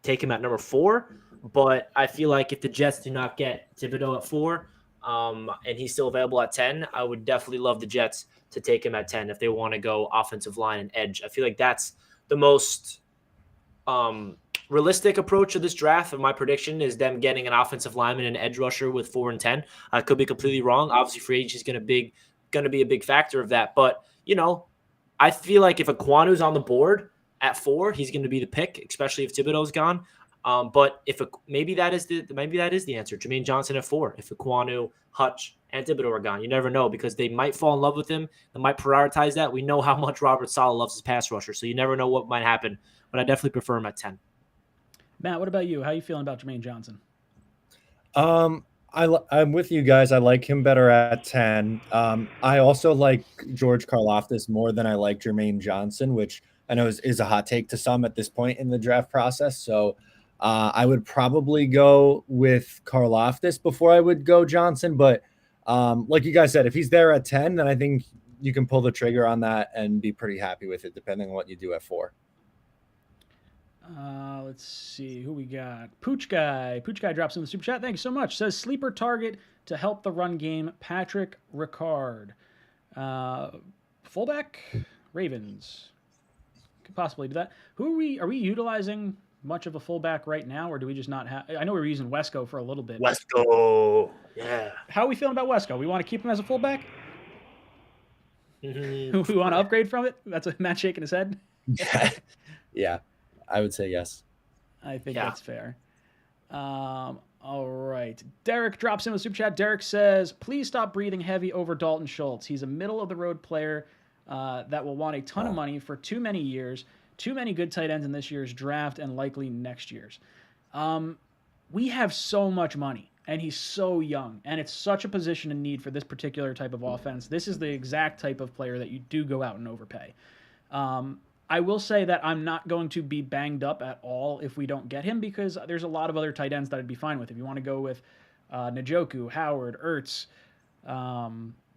take him at number 4, but I feel like if the Jets do not get Thibodeau at 4, and he's still available at 10, I would definitely love the Jets to take him at 10 if they want to go offensive line and edge. I feel like that's the most realistic approach to this draft. Of my prediction is them getting an offensive lineman and edge rusher with 4 and 10. I could be completely wrong. Obviously, free agency is going to be a big factor of that. But I feel like if 𝐒𝐿𝐿𝐼's on the board at 4, he's going to be the pick, especially if Thibodeau's gone. But maybe that is the answer. Jermaine Johnson at 4. If 𝐒𝐮𝐬, Hutch, and Thibodeau are gone, you never know because they might fall in love with him. They might prioritize that. We know how much Robert Saleh loves his pass rusher, so you never know what might happen. But I definitely prefer him at 10. Matt, what about you? How are you feeling about Jermaine Johnson? I'm with you guys. I like him better at 10. I also like George Karlaftis more than I like Jermaine Johnson, which I know is a hot take to some at this point in the draft process. So I would probably go with Karlaftis before I would go Johnson. But like you guys said, if he's there at 10, then I think you can pull the trigger on that and be pretty happy with it, depending on what you do at 4. Let's see who we got. Pooch Guy drops in the super chat. Thank you so much. Says sleeper target to help the run game. Patrick Ricard, fullback, Ravens. Could possibly do that. Are we utilizing much of a fullback right now, or do we just not have? I know we were using Wesco for a little bit. Wesco, yeah. How are we feeling about Wesco? We want to keep him as a fullback. Mm-hmm. We want to upgrade from it. That's a Matt shaking his head. Yeah. I would say yes. I think that's fair. All right. Derek drops in with super chat. Derek says, please stop breathing heavy over Dalton Schultz. He's a middle-of-the-road player that will want a ton of money for too many years, too many good tight ends in this year's draft, and likely next year's. We have so much money, and he's so young, and it's such a position in need for this particular type of offense. This is the exact type of player that you do go out and overpay. I will say that I'm not going to be banged up at all if we don't get him because there's a lot of other tight ends that I'd be fine with. If you want to go with Njoku, Howard, Ertz,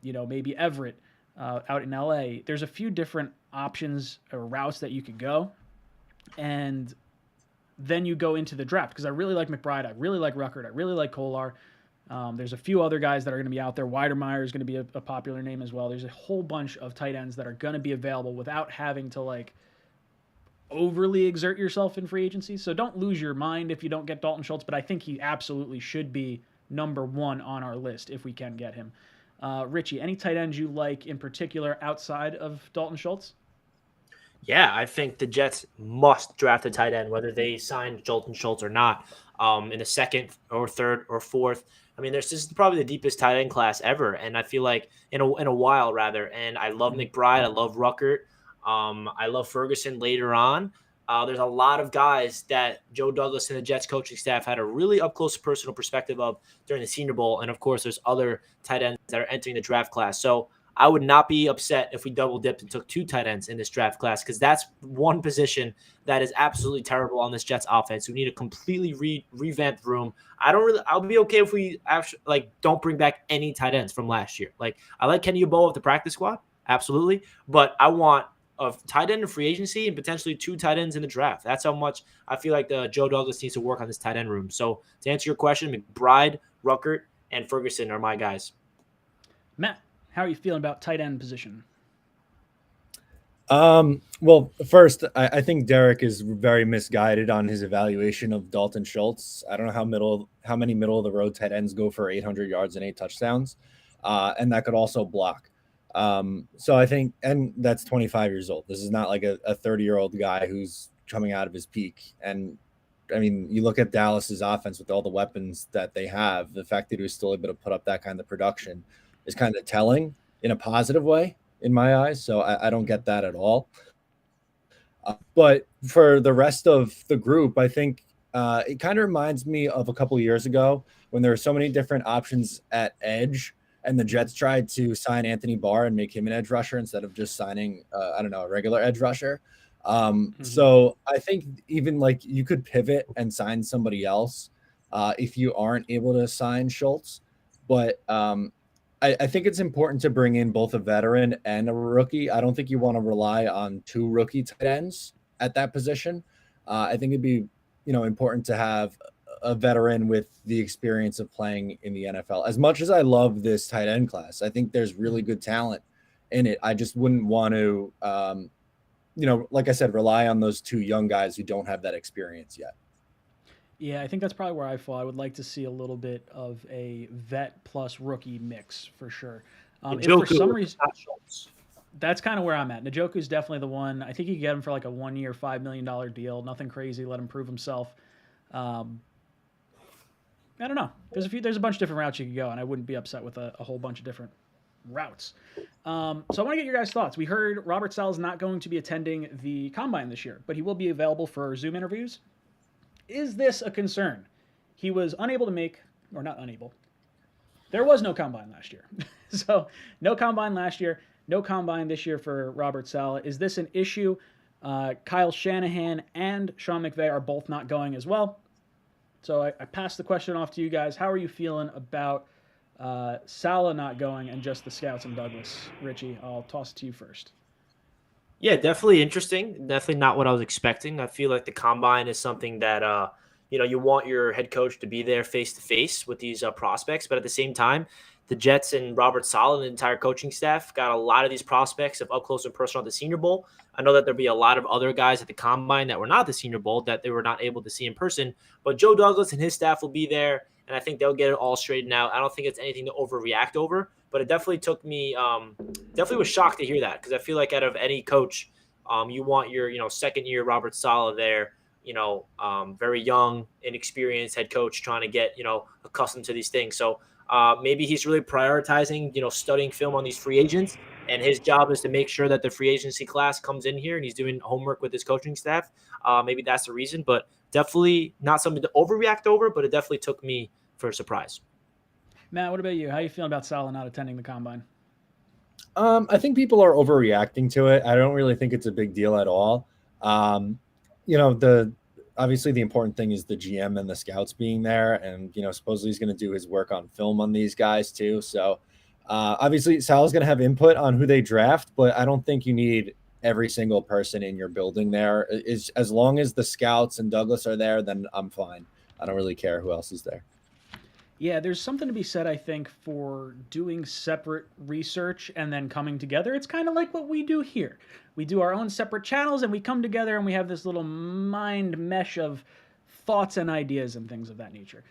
maybe Everett out in LA, there's a few different options or routes that you could go. And then you go into the draft because I really like McBride. I really like Ruckert. I really like Kolar. There's a few other guys that are going to be out there. Weidermeyer is going to be a popular name as well. There's a whole bunch of tight ends that are going to be available without having to overly exert yourself in free agency. So don't lose your mind if you don't get Dalton Schultz, but I think he absolutely should be number 1 on our list if we can get him. Richie, any tight ends you like in particular outside of Dalton Schultz? Yeah, I think the Jets must draft a tight end, whether they sign Dalton Schultz or not, in the 2nd or 3rd or 4th. I mean, this is probably the deepest tight end class ever, and I feel like in a while rather. And I love McBride, I love Ruckert, I love Ferguson later on. There's a lot of guys that Joe Douglas and the Jets coaching staff had a really up close personal perspective of during the Senior Bowl, and of course, there's other tight ends that are entering the draft class. So I would not be upset if we double dipped and took 2 tight ends in this draft class because that's one position that is absolutely terrible on this Jets offense. We need a completely revamped room. I'll be okay if we actually don't bring back any tight ends from last year. I like Kenny Yeboah of the practice squad, absolutely, but I want a tight end in free agency and potentially 2 tight ends in the draft. That's how much I feel like the Joe Douglas needs to work on this tight end room. So to answer your question, McBride, Ruckert, and Ferguson are my guys. Matt, how are you feeling about tight end position? Well, first, I think Derek is very misguided on his evaluation of Dalton Schultz. I don't know how many middle of the road tight ends go for 800 yards and 8 touchdowns. And that could also block. So I think, and that's 25 years old. This is not like a 30-year-old guy who's coming out of his peak. And I mean, you look at Dallas's offense with all the weapons that they have, the fact that he was still able to put up that kind of production is kind of telling in a positive way in my eyes. So I don't get that at all. But for the rest of the group, I think it kind of reminds me of a couple of years ago when there were so many different options at edge and the Jets tried to sign Anthony Barr and make him an edge rusher instead of just signing, a regular edge rusher. So I think even you could pivot and sign somebody else if you aren't able to sign Schultz. But I think it's important to bring in both a veteran and a rookie. I don't think you want to rely on 2 rookie tight ends at that position. I think it'd be, important to have a veteran with the experience of playing in the NFL. As much as I love this tight end class, I think there's really good talent in it. I just wouldn't want to, like I said, rely on those 2 young guys who don't have that experience yet. Yeah, I think that's probably where I fall. I would like to see a little bit of a vet plus rookie mix for sure. If for some reason, that's kind of where I'm at. Njoku is definitely the one. I think you can get him for a 1-year, $5 million deal. Nothing crazy. Let him prove himself. I don't know. There's a bunch of different routes you could go, and I wouldn't be upset with a whole bunch of different routes. So I want to get your guys' thoughts. We heard Robert Saleh is not going to be attending the Combine this year, but he will be available for Zoom interviews. Is this a concern? He was unable to make, or not unable. There was no Combine last year. So no Combine last year, no Combine this year for Robert Saleh. Is this an issue? Kyle Shanahan and Sean McVay are both not going as well. So I pass the question off to you guys. How are you feeling about Saleh not going and just the scouts and Douglas? Richie, I'll toss it to you first. Yeah, definitely interesting. Definitely not what I was expecting. I feel like the Combine is something that you want your head coach to be there face to face with these prospects, but at the same time, the Jets and Robert Saleh and the entire coaching staff got a lot of these prospects of up close and personal at the Senior Bowl. I know that there'll be a lot of other guys at the Combine that were not at the Senior Bowl that they were not able to see in person, but Joe Douglas and his staff will be there, and I think they'll get it all straightened out. I don't think it's anything to overreact over, but it definitely took me definitely was shocked to hear that, because I feel like out of any coach, you want your second year Robert Saleh there, very young, inexperienced head coach trying to get accustomed to these things. So maybe he's really prioritizing studying film on these free agents, and his job is to make sure that the free agency class comes in here and he's doing homework with his coaching staff. Maybe that's the reason, but definitely not something to overreact over, but it definitely took me for a surprise. Matt, what about you? How are you feeling about Saleh not attending the Combine? I think people are overreacting to it. I don't really think it's a big deal at all. Obviously the important thing is the GM and the scouts being there, and supposedly he's going to do his work on film on these guys too. So obviously Sal's going to have input on who they draft, but I don't think you need every single person in your building there. As long as the scouts and Douglas are there, then I'm fine. I don't really care who else is there. Yeah, there's something to be said, I think, for doing separate research and then coming together. It's kind of like what we do here. We do our own separate channels, and we come together, and we have this little mind mesh of thoughts and ideas and things of that nature.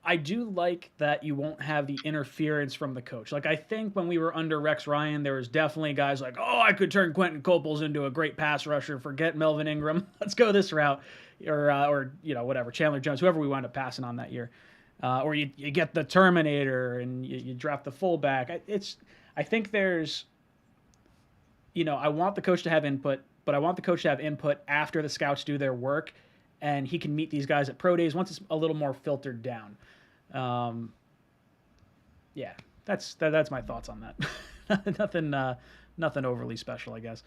I do like that you won't have the interference from the coach. Like, I think when we were under Rex Ryan, there was definitely guys like, oh, I could turn Quentin Coples into a great pass rusher. Forget Melvin Ingram. Let's go this route. Or whatever, Chandler Jones, whoever we wound up passing on that year. Or you get the Terminator and you draft the fullback. I think there's, I want the coach to have input, but I want the coach to have input after the scouts do their work, and he can meet these guys at pro days once it's a little more filtered down. Yeah, that's my thoughts on that. Nothing overly special, I guess.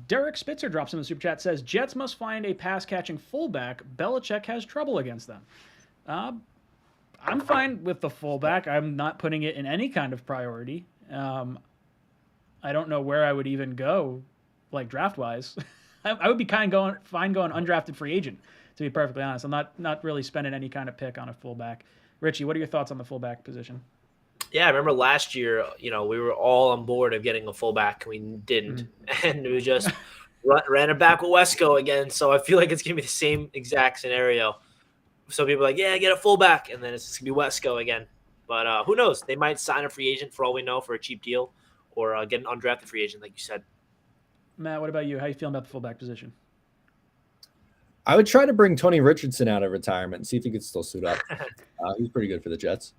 Derek Spitzer drops in the super chat, says Jets must find a pass catching fullback. Belichick has trouble against them. I'm fine with the fullback. I'm not putting it in any kind of priority. I don't know where I would even go, like draft-wise. I would be fine going undrafted free agent, to be perfectly honest. I'm not really spending any kind of pick on a fullback. Richie, what are your thoughts on the fullback position? Yeah, I remember last year, we were all on board of getting a fullback. We didn't. And we just ran it back with Wesco again. So I feel like it's going to be the same exact scenario. So people are like, yeah, get a fullback. And then it's just going to be Wesco again. But who knows? They might sign a free agent for all we know for a cheap deal, or get an undrafted free agent, like you said. Matt, what about you? How you feeling about the fullback position? I would try to bring Tony Richardson out of retirement and see if he could still suit up. He's pretty good for the Jets.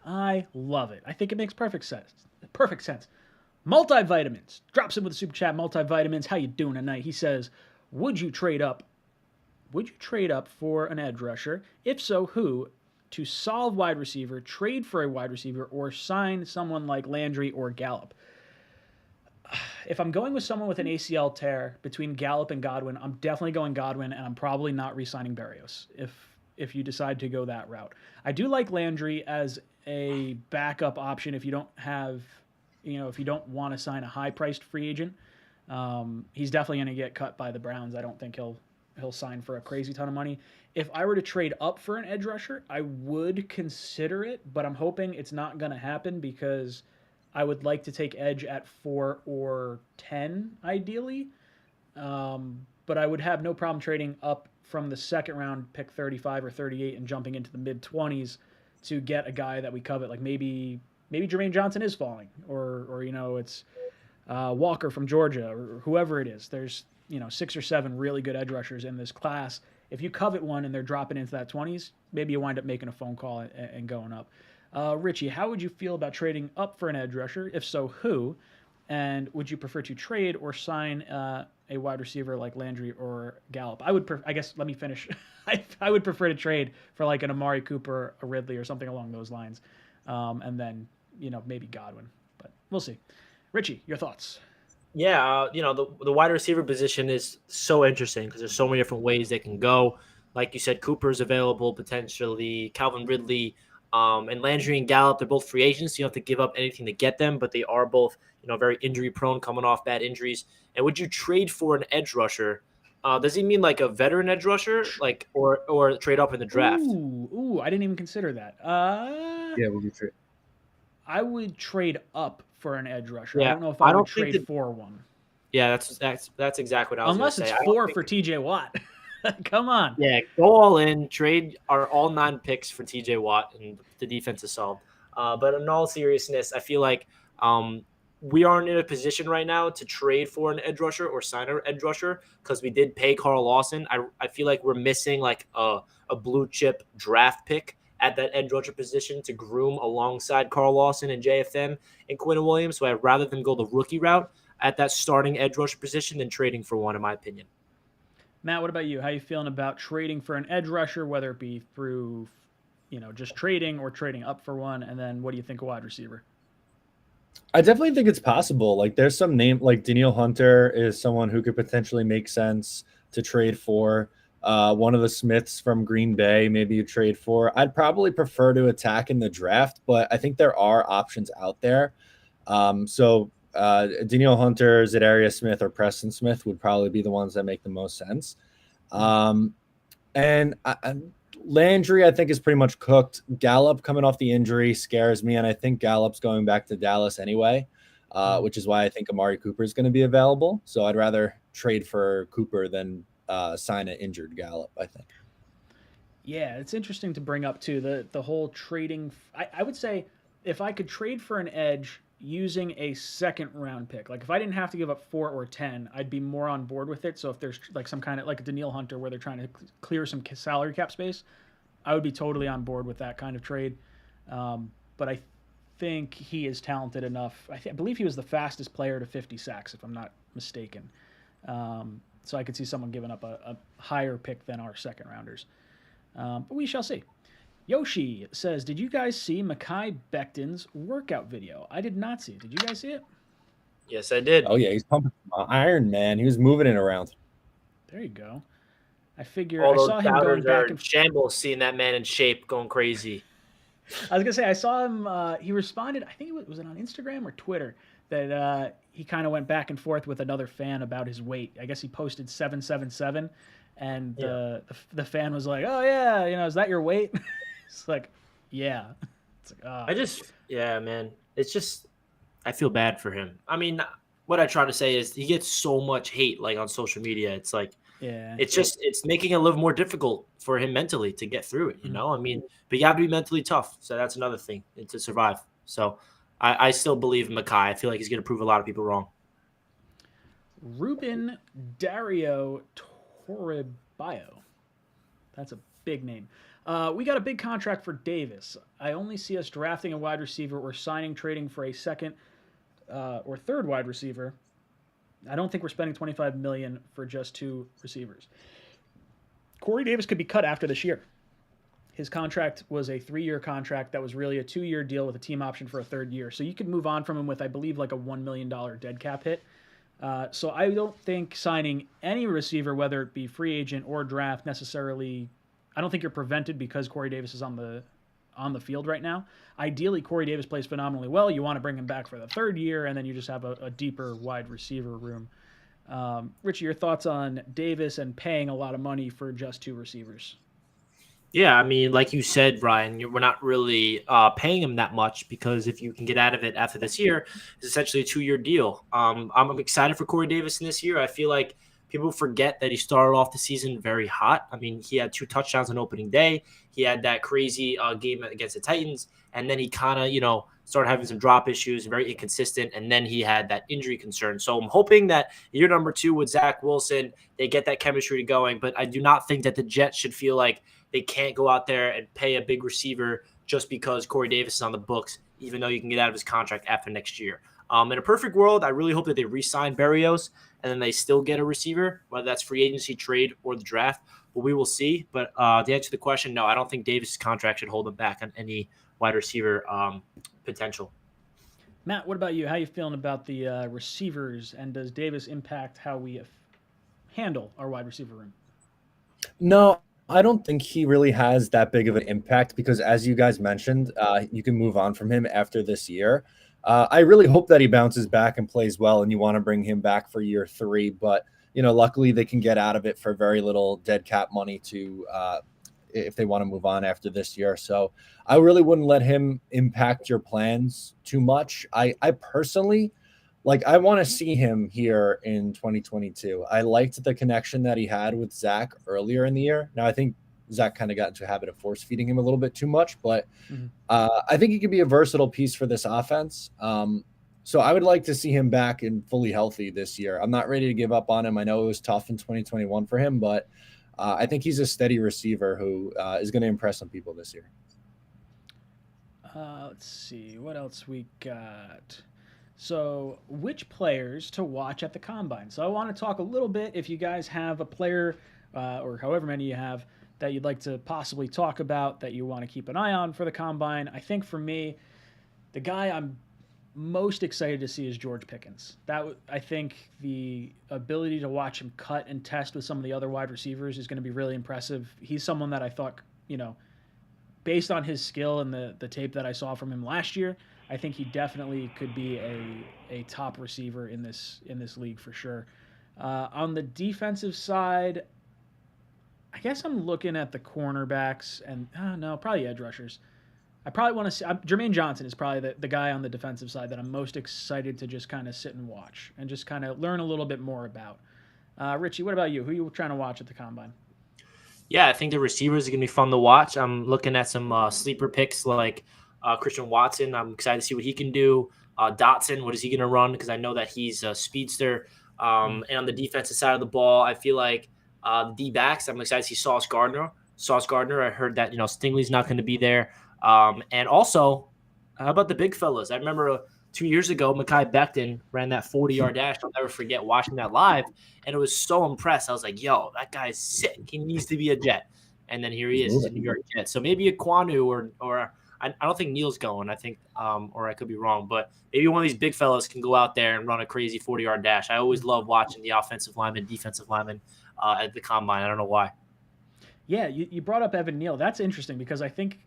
I love it. I think it makes perfect sense. Perfect sense. Multivitamins drops in with a super chat. Multivitamins, how you doing tonight? He says, would you trade up for an edge rusher? If so, who? To solve wide receiver, trade for a wide receiver, or sign someone like Landry or Gallup? If I'm going with someone with an ACL tear between Gallup and Godwin, I'm definitely going Godwin, and I'm probably not re-signing Berrios if you decide to go that route. I do like Landry as a backup option if you don't have, if you don't want to sign a high-priced free agent. He's definitely going to get cut by the Browns. I don't think he'll sign for a crazy ton of money. If I were to trade up for an edge rusher, I would consider it, but I'm hoping it's not going to happen because I would like to take edge at 4 or 10, ideally. But I would have no problem trading up from the second round, pick 35 or 38, and jumping into the mid-20s to get a guy that we covet. Like maybe Jermaine Johnson is falling, or it's Walker from Georgia, or whoever it is. There's 6 or 7 really good edge rushers in this class. if you covet one and they're dropping into that 20s, maybe you wind up making a phone call and going up. Richie, how would you feel about trading up for an edge rusher? If so, who? And would you prefer to trade or sign a wide receiver like Landry or Gallup? I guess let me finish. I would prefer to trade for like an Amari Cooper, a Ridley, or something along those lines, and then maybe Godwin. But we'll see. Richie, your thoughts? Yeah, the wide receiver position is so interesting because there's so many different ways they can go. Like you said, Cooper's available potentially, Calvin Ridley, and Landry and Gallup. They're both free agents. So you don't have to give up anything to get them, but they are both very injury prone, coming off bad injuries. And would you trade for an edge rusher? Does he mean like a veteran edge rusher, like or trade up in the draft? Ooh, I didn't even consider that. Yeah, would you trade? I would trade up for an edge rusher. Yeah, I don't know if I would think trade for one. Yeah, that's exactly what I was Unless going to it's say. 4 for TJ Watt. Come on. Yeah, go all in, trade all 9 picks for TJ Watt, and the defense is solved. But in all seriousness, I feel like we aren't in a position right now to trade for an edge rusher or sign an edge rusher because we did pay Carl Lawson. I feel like we're missing like a blue chip draft pick at that edge rusher position to groom alongside Carl Lawson and JFM and Quinn Williams. So I'd rather them go the rookie route at that starting edge rusher position than trading for one, in my opinion. Matt, what about you? How are you feeling about trading for an edge rusher, whether it be through, just trading or trading up for one? And then what do you think of wide receiver? I definitely think it's possible. Like there's some name like Danielle Hunter is someone who could potentially make sense to trade for. One of the Smiths from Green Bay, maybe you trade for. I'd probably prefer to attack in the draft, but I think there are options out there. So Danielle Hunter, Zadarius Smith, or Preston Smith would probably be the ones that make the most sense. And Landry, I think, is pretty much cooked. Gallup coming off the injury scares me, and I think Gallup's going back to Dallas anyway, which is why I think Amari Cooper is going to be available. So I'd rather trade for Cooper than sign an injured Gallup, I think. Yeah, it's interesting to bring up, too, the whole trading. I would say if I could trade for an edge using a second-round pick, like if I didn't have to give up 4 or 10, I'd be more on board with it. So if there's like some kind of like a Danielle Hunter where they're trying to clear some salary cap space, I would be totally on board with that kind of trade. But I think he is talented enough. I believe he was the fastest player to 50 sacks, if I'm not mistaken. So I could see someone giving up a higher pick than our second-rounders. But we shall see. Yoshi says, did you guys see Mekhi Becton's workout video? I did not see it. Did you guys see it? Yes, I did. Oh, yeah, he's pumping iron, man. He was moving it around. There you go. I figure All I those saw him going back in and shambles, seeing that man in shape, going crazy. I was going to say, I saw him, he responded, I think it was it on Instagram or Twitter, that he kind of went back and forth with another fan about his weight. I guess he posted 777, and the fan was like, oh, yeah, is that your weight? It's like, yeah. It's like, man. It's just, I feel bad for him. I mean, what I try to say is he gets so much hate, like on social media. It's like, it's making it a little more difficult for him mentally to get through it, I mean, but you have to be mentally tough. So that's another thing to survive. So I still believe in Mekhi. I feel like he's going to prove a lot of people wrong. Ruben Dario Toribio. That's a big name. We got a big contract for Davis. I only see us drafting a wide receiver or trading for a second or third wide receiver. I don't think we're spending $25 million for just 2 receivers. Corey Davis could be cut after this year. His contract was a 3-year contract that was really a 2-year deal with a team option for a 3rd year. So you could move on from him with, I believe, like a $1 million dead cap hit. So I don't think signing any receiver, whether it be free agent or draft, necessarily, I don't think you're prevented because Corey Davis is on the field right now. Ideally, Corey Davis plays phenomenally well. You want to bring him back for the 3rd year, and then you just have a deeper wide receiver room. Richie, your thoughts on Davis and paying a lot of money for just 2 receivers? Yeah, I mean, like you said, Brian, we're not really paying him that much because if you can get out of it after this year, it's essentially a 2-year deal. I'm excited for Corey Davis in this year. I feel like people forget that he started off the season very hot. I mean, he had 2 touchdowns on opening day. He had that crazy game against the Titans. and then he kind of, started having some drop issues, very inconsistent, and then he had that injury concern. So I'm hoping that year number 2 with Zach Wilson, they get that chemistry going, but I do not think that the Jets should feel like they can't go out there and pay a big receiver just because Corey Davis is on the books, even though you can get out of his contract after next year. In a perfect world, I really hope that they re-sign 𝐉𝐞𝐲 and then they still get a receiver, whether that's free agency, trade, or the draft. But we will see. But to answer the question, no, I don't think Davis' contract should hold him back on any wide receiver potential. Matt, what about you? How you feeling about the receivers, and does Davis impact how we handle our wide receiver room? No, I don't think he really has that big of an impact because, as you guys mentioned, you can move on from him after this year. I really hope that he bounces back and plays well, and you want to bring him back for year 3. But, luckily they can get out of it for very little dead cap money to if they want to move on after this year. So I really wouldn't let him impact your plans too much. I personally, I want to see him here in 2022. I liked the connection that he had with Zach earlier in the year. Now, I think Zach kind of got into a habit of force feeding him a little bit too much, but I think he could be a versatile piece for this offense. So I would like to see him back and fully healthy this year. I'm not ready to give up on him. I know it was tough in 2021 for him, but I think he's a steady receiver who is going to impress some people this year. Let's see. What else we got? So which players to watch at the Combine? So I want to talk a little bit, if you guys have a player or however many you have that you'd like to possibly talk about that you want to keep an eye on for the Combine. I think for me, the guy I'm most excited to see is George Pickens. I think the ability to watch him cut and test with some of the other wide receivers is going to be really impressive. He's someone that I thought, based on his skill and the tape that I saw from him last year, I think he definitely could be a top receiver in this league for sure. On the defensive side, I guess I'm looking at the cornerbacks and no, probably edge rushers. I probably want to see Jermaine Johnson is probably the guy on the defensive side that I'm most excited to just kind of sit and watch and just kind of learn a little bit more about. Richie, what about you? Who are you trying to watch at the Combine? Yeah, I think the receivers are going to be fun to watch. I'm looking at some sleeper picks like Christian Watson. I'm excited to see what he can do. Dotson, what is he going to run? Because I know that he's a speedster. And on the defensive side of the ball, I feel like the D-backs, I'm excited to see Sauce Gardner. I heard that, Stingley's not going to be there. And also, how about the big fellas? I remember 2 years ago, Mekhi Becton ran that 40-yard dash. I'll never forget watching that live, and it was so impressed. I was like, yo, that guy's sick. He needs to be a Jet. And then here he is, he's a New York Jet. So maybe 𝐒𝐿 or I don't think Neal's going. I think, or I could be wrong, but maybe one of these big fellas can go out there and run a crazy 40-yard dash. I always love watching the offensive linemen, defensive linemen at the Combine. I don't know why. Yeah, you brought up Evan Neal. That's interesting because I think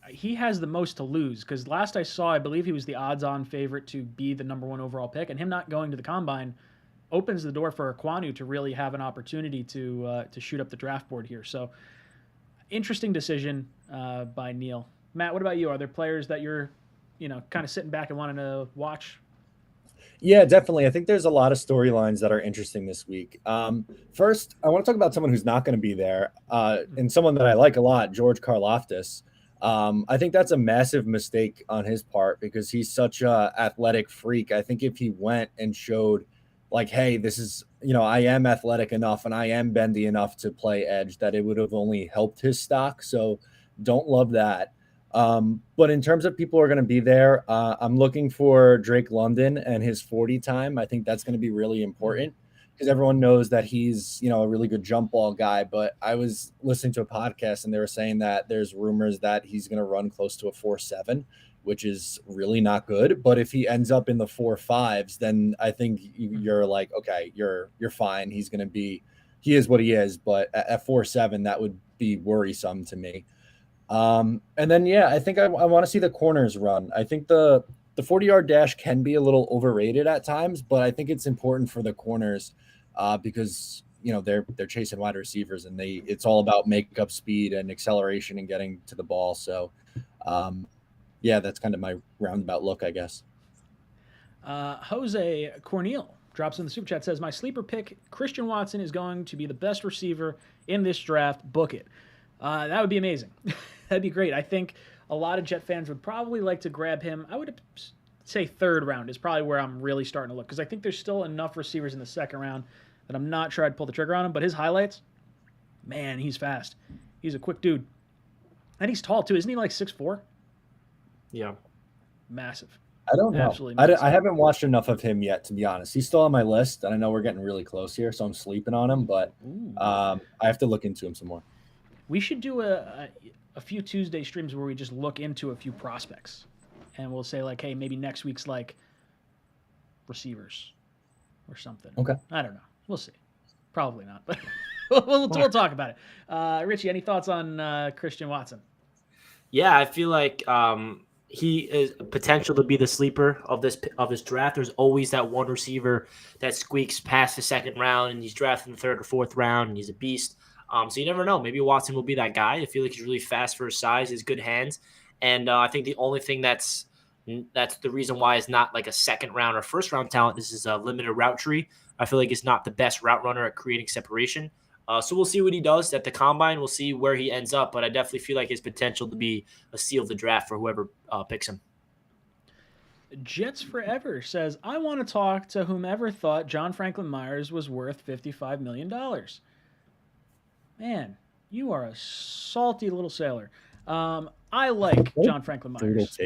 he has the most to lose because last I saw, I believe he was the odds-on favorite to be the number 1 overall pick, and him not going to the Combine opens the door for 𝐒𝐿 to really have an opportunity to shoot up the draft board here. So, interesting decision by Neal. Matt, what about you? Are there players that you're, kind of sitting back and wanting to watch? Yeah, definitely. I think there's a lot of storylines that are interesting this week. First, I want to talk about someone who's not going to be there, and someone that I like a lot, George Karlaftis. I think that's a massive mistake on his part because he's such a athletic freak. I think if he went and showed hey, this is, I am athletic enough and I am bendy enough to play edge, that it would have only helped his stock. So don't love that. But in terms of people who are going to be there, I'm looking for Drake London and his 40 time. I think that's going to be really important because everyone knows that he's, a really good jump ball guy. But I was listening to a podcast and they were saying that there's rumors that he's going to run close to a 4.7, which is really not good. But if he ends up in the 4.5s, then I think you're like, okay, you're fine. He is what he is. But at 4.7, that would be worrisome to me. And then, I think I want to see the corners run. I think the 40-yard dash can be a little overrated at times, but I think it's important for the corners because, they're chasing wide receivers and it's all about makeup speed and acceleration and getting to the ball. So, that's kind of my roundabout look, I guess. Jose Cornel drops in the super chat, says, my sleeper pick, Christian Watson, is going to be the best receiver in this draft. Book it. That would be amazing. That'd be great. I think a lot of Jet fans would probably like to grab him. I would say third round is probably where I'm really starting to look, because I think there's still enough receivers in the second round that I'm not sure I'd pull the trigger on him. But his highlights, man, he's fast. He's a quick dude. And he's tall, too. Isn't he like 6'4"? Yeah. Massive. I don't know. Absolutely massive. I haven't watched enough of him yet, to be honest. He's still on my list, and I know we're getting really close here, so I'm sleeping on him, but I have to look into him some more. We should do a few Tuesday streams where we just look into a few prospects. And we'll say, like, hey, maybe next week's, like, receivers or something. Okay. I don't know. We'll see. Probably not, but we'll talk about it. Richie, any thoughts on Christian Watson? Yeah, I feel like he is potential to be the sleeper of this draft. There's always that one receiver that squeaks past the second round, and he's drafted in the third or fourth round, and he's a beast. So you never know. Maybe Watson will be that guy. I feel like he's really fast for his size, his good hands, and I think the only thing that's the reason why it's not like a second round or first round talent. This is a limited route tree. I feel like he's not the best route runner at creating separation. So we'll see what he does at the combine. We'll see where he ends up, but I definitely feel like his potential to be a steal of the draft for whoever picks him. Jets Forever says, I want to talk to whomever thought John Franklin Myers was worth $55 million. Man, you are a salty little sailor. I like John Franklin Myers.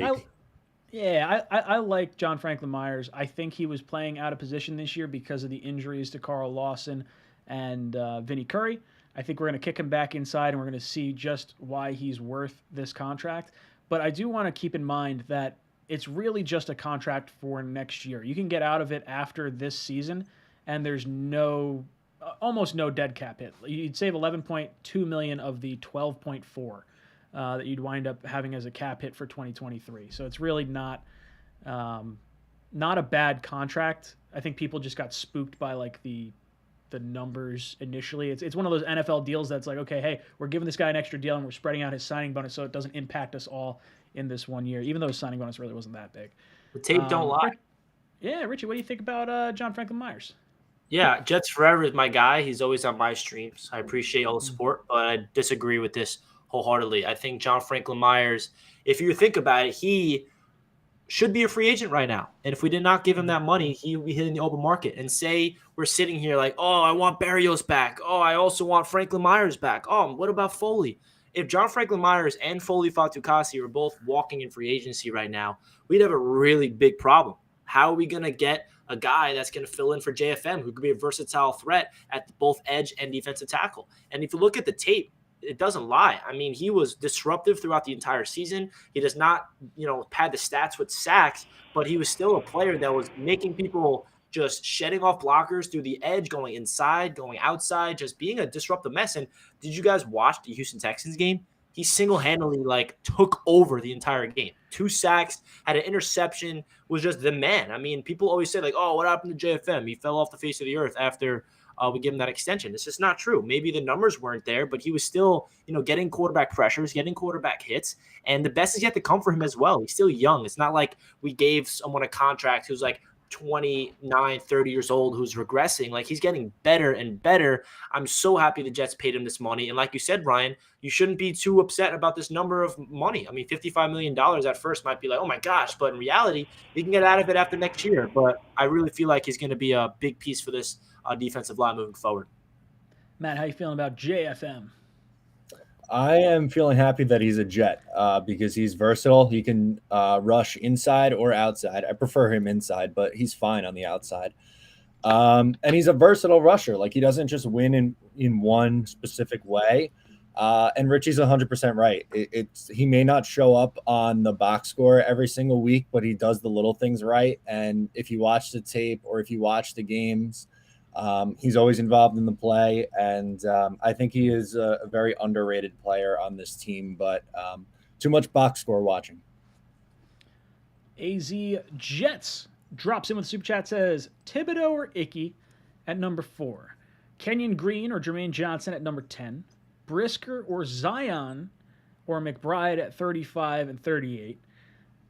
I like John Franklin Myers. I think he was playing out of position this year because of the injuries to Carl Lawson and Vinny Curry. I think we're going to kick him back inside, and we're going to see just why he's worth this contract. But I do want to keep in mind that it's really just a contract for next year. You can get out of it after this season, and there's almost no dead cap hit. You'd save $11.2 million of the $12.4 that you'd wind up having as a cap hit for 2023. So it's really not a bad contract. I think people just got spooked by like the numbers initially. It's one of those NFL deals that's like, okay, hey, we're giving this guy an extra deal and we're spreading out his signing bonus so it doesn't impact us all in this 1 year, even though his signing bonus really wasn't that big. The tape don't lie. Yeah, Richie, what do you think about John Franklin Myers? Yeah, Jets Forever is my guy. He's always on my streams. I appreciate all the support, but I disagree with this wholeheartedly. I think John Franklin Myers, if you think about it, he should be a free agent right now. And if we did not give him that money, he would be hitting the open market. And say we're sitting here like, oh, I want Berrios back. Oh, I also want Franklin Myers back. Oh, what about Foley? If John Franklin Myers and Foley Fatukasi were both walking in free agency right now, we'd have a really big problem. How are we going to get a guy that's going to fill in for JFM who could be a versatile threat at both edge and defensive tackle? And if you look at the tape, it doesn't lie. I mean, he was disruptive throughout the entire season. He does not, pad the stats with sacks, but he was still a player that was making people just shedding off blockers through the edge, going inside, going outside, just being a disruptive mess. And did you guys watch the Houston Texans game? He single-handedly took over the entire game. 2 sacks, had an interception, was just the man. I mean, people always say oh, what happened to JFM? He fell off the face of the earth after we give him that extension. It's just not true. Maybe the numbers weren't there, but he was still, getting quarterback pressures, getting quarterback hits, and the best is yet to come for him as well. He's still young. It's not like we gave someone a contract who's 29, 30 years old who's regressing. He's getting better and better. I'm so happy the Jets paid him this money. And like you said, Ryan, you shouldn't be too upset about this number of money. I mean, $55 million at first might be like, oh my gosh, but in reality, he can get out of it after next year. But I really feel like he's going to be a big piece for this defensive line moving forward. Matt, how you feeling about JFM? I am feeling happy that he's a Jet because he's versatile. He can rush inside or outside. I prefer him inside, but he's fine on the outside. And he's a versatile rusher. He doesn't just win in one specific way. And Richie's 100% right. He may not show up on the box score every single week, but he does the little things right. And if you watch the tape or if you watch the games, he's always involved in the play, and I think he is a very underrated player on this team, but too much box score watching. AZ Jets drops in with a super chat, says Thibodeau or Icky at number 4, Kenyon Green or Jermaine Johnson at number 10, Brisker or Zion or McBride at 35 and 38.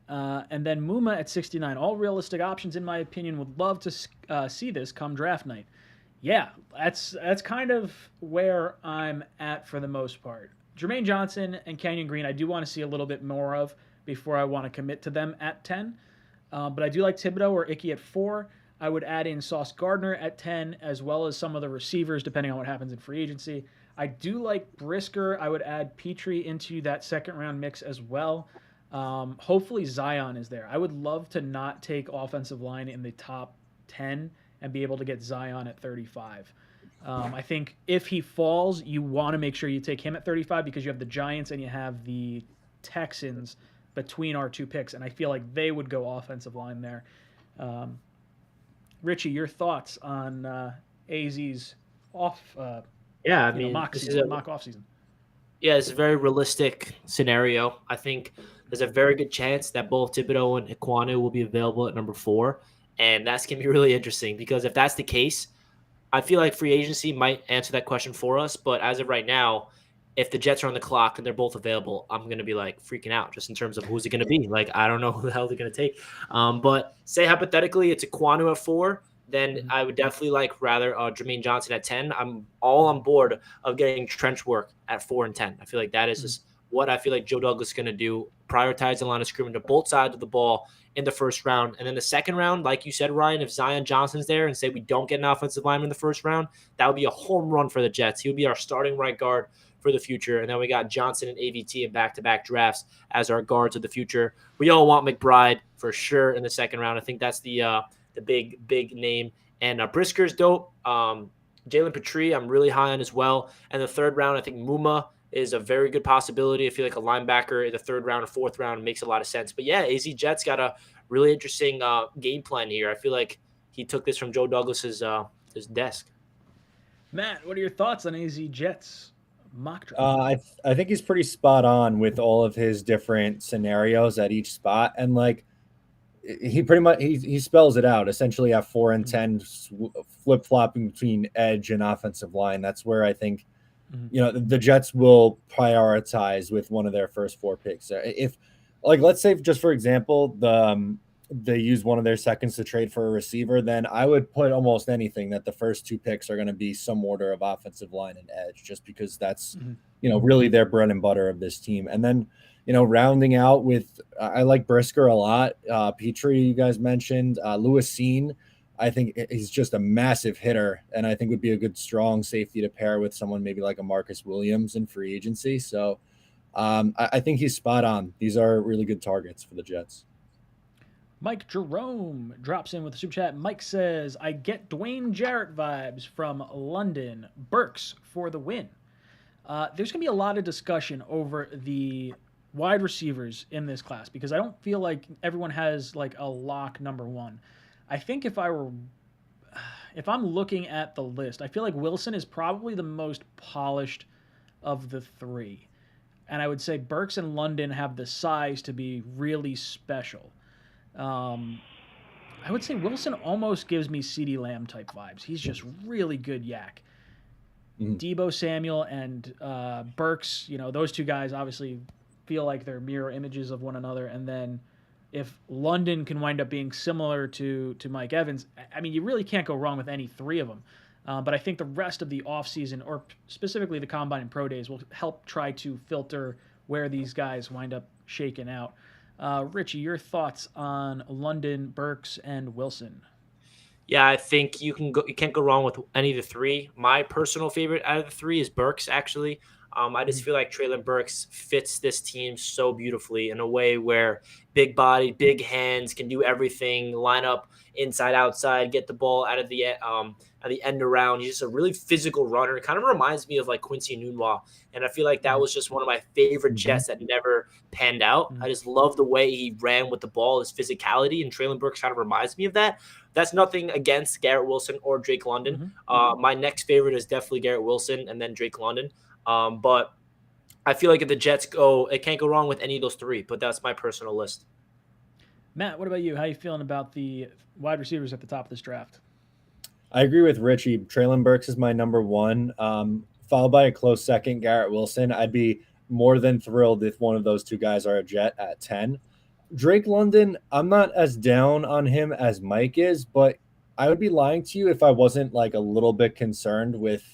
And then Muma at 69. All realistic options, in my opinion. Would love to see this come draft night. Yeah, that's kind of where I'm at for the most part. Jermaine Johnson and Kenyon Green, I do want to see a little bit more of before I want to commit to them at 10. But I do like Thibodeau or Icky at 4. I would add in Sauce Gardner at 10, as well as some of the receivers, depending on what happens in free agency. I do like Brisker. I would add Petrie into that second-round mix as well. Hopefully Zion is there. I would love to not take offensive line in the top 10 and be able to get Zion at 35. I think if he falls, you want to make sure you take him at 35 because you have the Giants and you have the Texans between our two picks, and I feel like they would go offensive line there. Richie, your thoughts on AZ's mock offseason? Yeah, it's a very realistic scenario. I think there's a very good chance that both Thibodeau and 𝐒𝐿 will be available at number 4, and that's going to be really interesting because if that's the case, I feel like free agency might answer that question for us, but as of right now, if the Jets are on the clock and they're both available, I'm going to be like freaking out just in terms of who's it going to be. Like, I don't know who the hell they're going to take. But say hypothetically it's 𝐒𝐿 at 4, then I would definitely like rather Jermaine Johnson at 10. I'm all on board of getting trench work at 4 and 10. I feel like that is just what I feel like Joe Douglas is going to do. Prioritize the line of scrimmage to both sides of the ball in the first round. And then the second round, like you said, Ryan, if Zion Johnson's there and say we don't get an offensive lineman in the first round, that would be a home run for the Jets. He would be our starting right guard for the future. And then we got Johnson and AVT in back-to-back drafts as our guards of the future. We all want McBride for sure in the second round. I think that's the big name. And Brisker's dope. Jalen Petrie, I'm really high on as well. And the third round, I think Muma is a very good possibility. I feel like a linebacker in the third round or fourth round makes a lot of sense. But yeah, AZ Jets got a really interesting game plan here. I feel like he took this from Joe Douglas's his desk. Matt, what are your thoughts on AZ Jets mock draft? I think he's pretty spot on with all of his different scenarios at each spot. And like, he pretty much he spells it out essentially at 4 and 10 flip-flopping between edge and offensive line. That's where I think the Jets will prioritize with one of their first 4 picks. If like, let's say just for example, they use one of their seconds to trade for a receiver, then I would put almost anything that the first 2 picks are going to be some order of offensive line and edge, just because that's really their bread and butter of this team. And then rounding out with, I like Brisker a lot. Petrie, you guys mentioned. Lewis Cine, I think he's just a massive hitter, and I think would be a good strong safety to pair with someone maybe like a Marcus Williams in free agency. So I think he's spot on. These are really good targets for the Jets. Mike Jerome drops in with a super chat. Mike says, I get Dwayne Jarrett vibes from London. Burks for the win. There's going to be a lot of discussion over the wide receivers in this class because I don't feel like everyone has like a lock number 1. I think if I'm looking at the list, I feel like Wilson is probably the most polished of the 3. And I would say Burks and London have the size to be really special. I would say Wilson almost gives me CeeDee Lamb type vibes. He's just really good yak. Deebo Samuel and Burks, those 2 guys obviously feel like they're mirror images of one another. And then if London can wind up being similar to Mike Evans, I mean, you really can't go wrong with any 3 of them. But I think the rest of the offseason, or specifically the Combine and Pro Days, will help try to filter where these guys wind up shaking out. Richie, your thoughts on London, Burks, and Wilson? Yeah, I think you can't go wrong with any of the 3. My personal favorite out of the 3 is Burks, actually. I just feel like Treylon Burks fits this team so beautifully in a way where big body, big hands, can do everything, line up inside, outside, get the ball out of the end around. He's just a really physical runner. It kind of reminds me of like Quincy Enunwa. And I feel like that was just one of my favorite Jets that never panned out. I just love the way he ran with the ball, his physicality, and Treylon Burks kind of reminds me of that. That's nothing against Garrett Wilson or Drake London. My next favorite is definitely Garrett Wilson and then Drake London. But I feel like if the Jets go, it can't go wrong with any of those 3, but that's my personal list. Matt, what about you? How are you feeling about the wide receivers at the top of this draft? I agree with Richie. Treylon Burks is my number 1, followed by a close second, Garrett Wilson. I'd be more than thrilled if one of those 2 guys are a Jet at 10. Drake London, I'm not as down on him as Mike is, but I would be lying to you if I wasn't like a little bit concerned with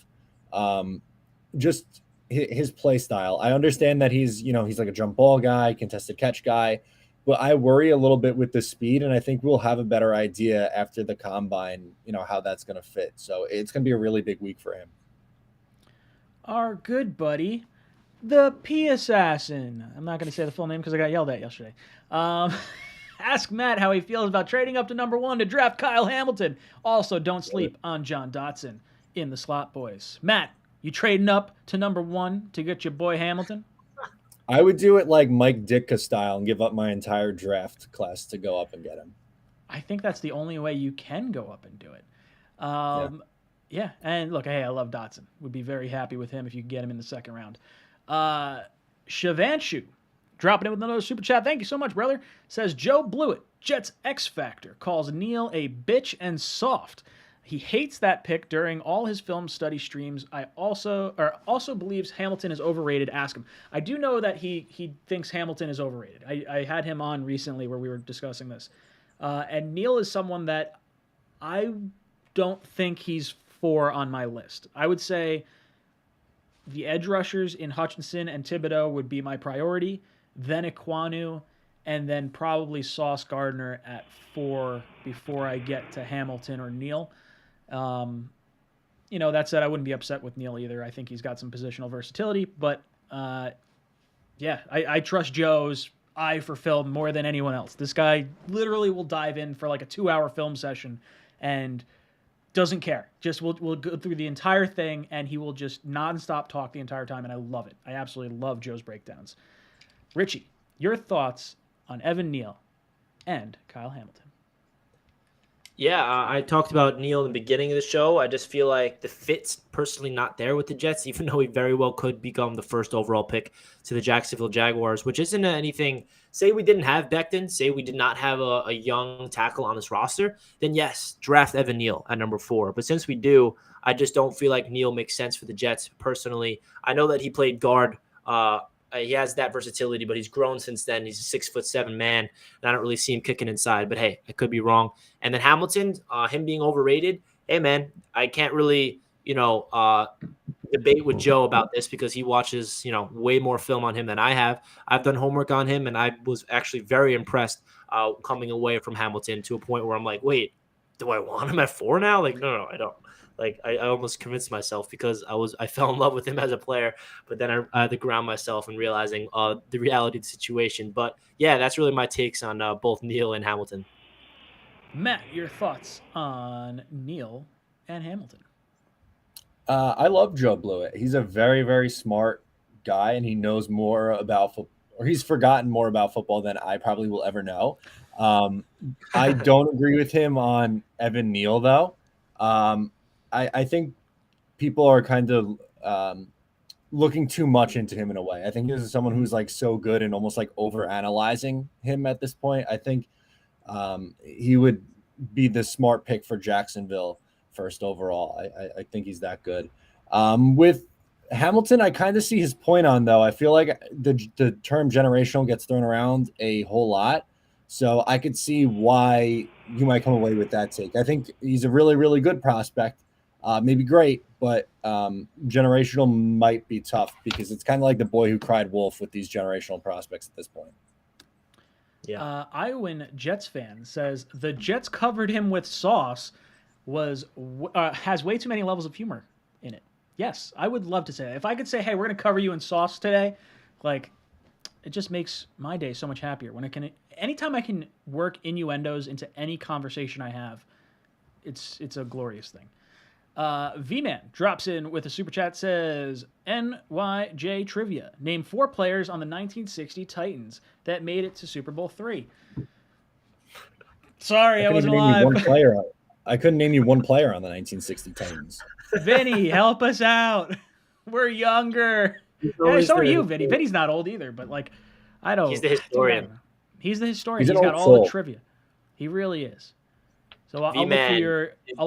just his play style. I understand that he's like a jump ball guy, contested catch guy, but I worry a little bit with the speed, and I think we'll have a better idea after the combine, how that's going to fit. So it's going to be a really big week for him. Our good buddy, the P Assassin. I'm not going to say the full name because I got yelled at yesterday. Ask Matt how he feels about trading up to number 1 to draft Kyle Hamilton. Also, don't sleep on John Dotson in the slot boys. Matt, you trading up to number 1 to get your boy Hamilton? I would do it like Mike Ditka style and give up my entire draft class to go up and get him. I think that's the only way you can go up and do it. Yeah. And look, hey, I love Dotson. Would be very happy with him if you could get him in the second round. Shavanshu, dropping in with another super chat. Thank you so much, brother. Says Joe Blewett, Jets X Factor, calls Neal a bitch and soft. He hates that pick during all his film study streams. I also believes Hamilton is overrated. Ask him. I do know that he thinks Hamilton is overrated. I had him on recently where we were discussing this. And Neal is someone that I don't think he's 4 on my list. I would say the edge rushers in Hutchinson and Thibodeau would be my priority, then Ekwonu, and then probably Sauce Gardner at 4 before I get to Hamilton or Neal. That said, I wouldn't be upset with Neal either. I think he's got some positional versatility, but I trust Joe's eye for film more than anyone else. This guy literally will dive in for like a 2-hour film session and doesn't care. Just we'll go through the entire thing and he will just nonstop talk the entire time, and I love it. I absolutely love Joe's breakdowns. Richie, your thoughts on Evan Neal and Kyle Hamilton? Yeah, I talked about Neal in the beginning of the show. I just feel like the fit's personally not there with the Jets, even though he very well could become the first overall pick to the Jacksonville Jaguars, which isn't anything. Say we didn't have Becton, say we did not have a young tackle on this roster, then yes, draft Evan Neal at number 4. But since we do, I just don't feel like Neal makes sense for the Jets personally. I know that he played guard. He has that versatility, but he's grown since then. He's a 6'7" man, and I don't really see him kicking inside. But hey, I could be wrong. And then Hamilton, him being overrated. Hey man, I can't really, debate with Joe about this because he watches, way more film on him than I have. I've done homework on him, and I was actually very impressed coming away from Hamilton to a point where I'm like, wait, do I want him at 4 now? Like, no, I don't. Like I almost convinced myself because I fell in love with him as a player, but then I had to ground myself and realizing the reality of the situation. But yeah, that's really my takes on both Neal and Hamilton. Matt, your thoughts on Neal and Hamilton? I love Joe Blewett. He's a very, very smart guy, and he knows more about football, or he's forgotten more about football than I probably will ever know. I don't agree with him on Evan Neal, though. I think people are kind of looking too much into him in a way. I think this is someone who's like so good and almost like over analyzing him at this point. I think he would be the smart pick for Jacksonville first overall. I think he's that good. With Hamilton, I kind of see his point on, though. I feel like the term generational gets thrown around a whole lot. So I could see why you might come away with that take. I think he's a really, really good prospect. Maybe great, but generational might be tough because it's kind of like the boy who cried wolf with these generational prospects at this point. Yeah. Iowan Jets fan says the Jets covered him with sauce has way too many levels of humor in it. Yes, I would love to say that. If I could say, hey, we're going to cover you in sauce today, like it just makes my day so much happier. Anytime I can work innuendos into any conversation I have, it's a glorious thing. V-Man drops in with a super chat, says, NYJ Trivia. Name 4 players on the 1960 Titans that made it to Super Bowl III. Sorry, I wasn't alive. I couldn't name you one player on the 1960 Titans. Vinny, help us out. We're younger. Yeah, so are you, Vinny. Vinny's not old either, but like, I don't. He's the historian. He's the historian. He's got all soul. the trivia. He really is. So I'll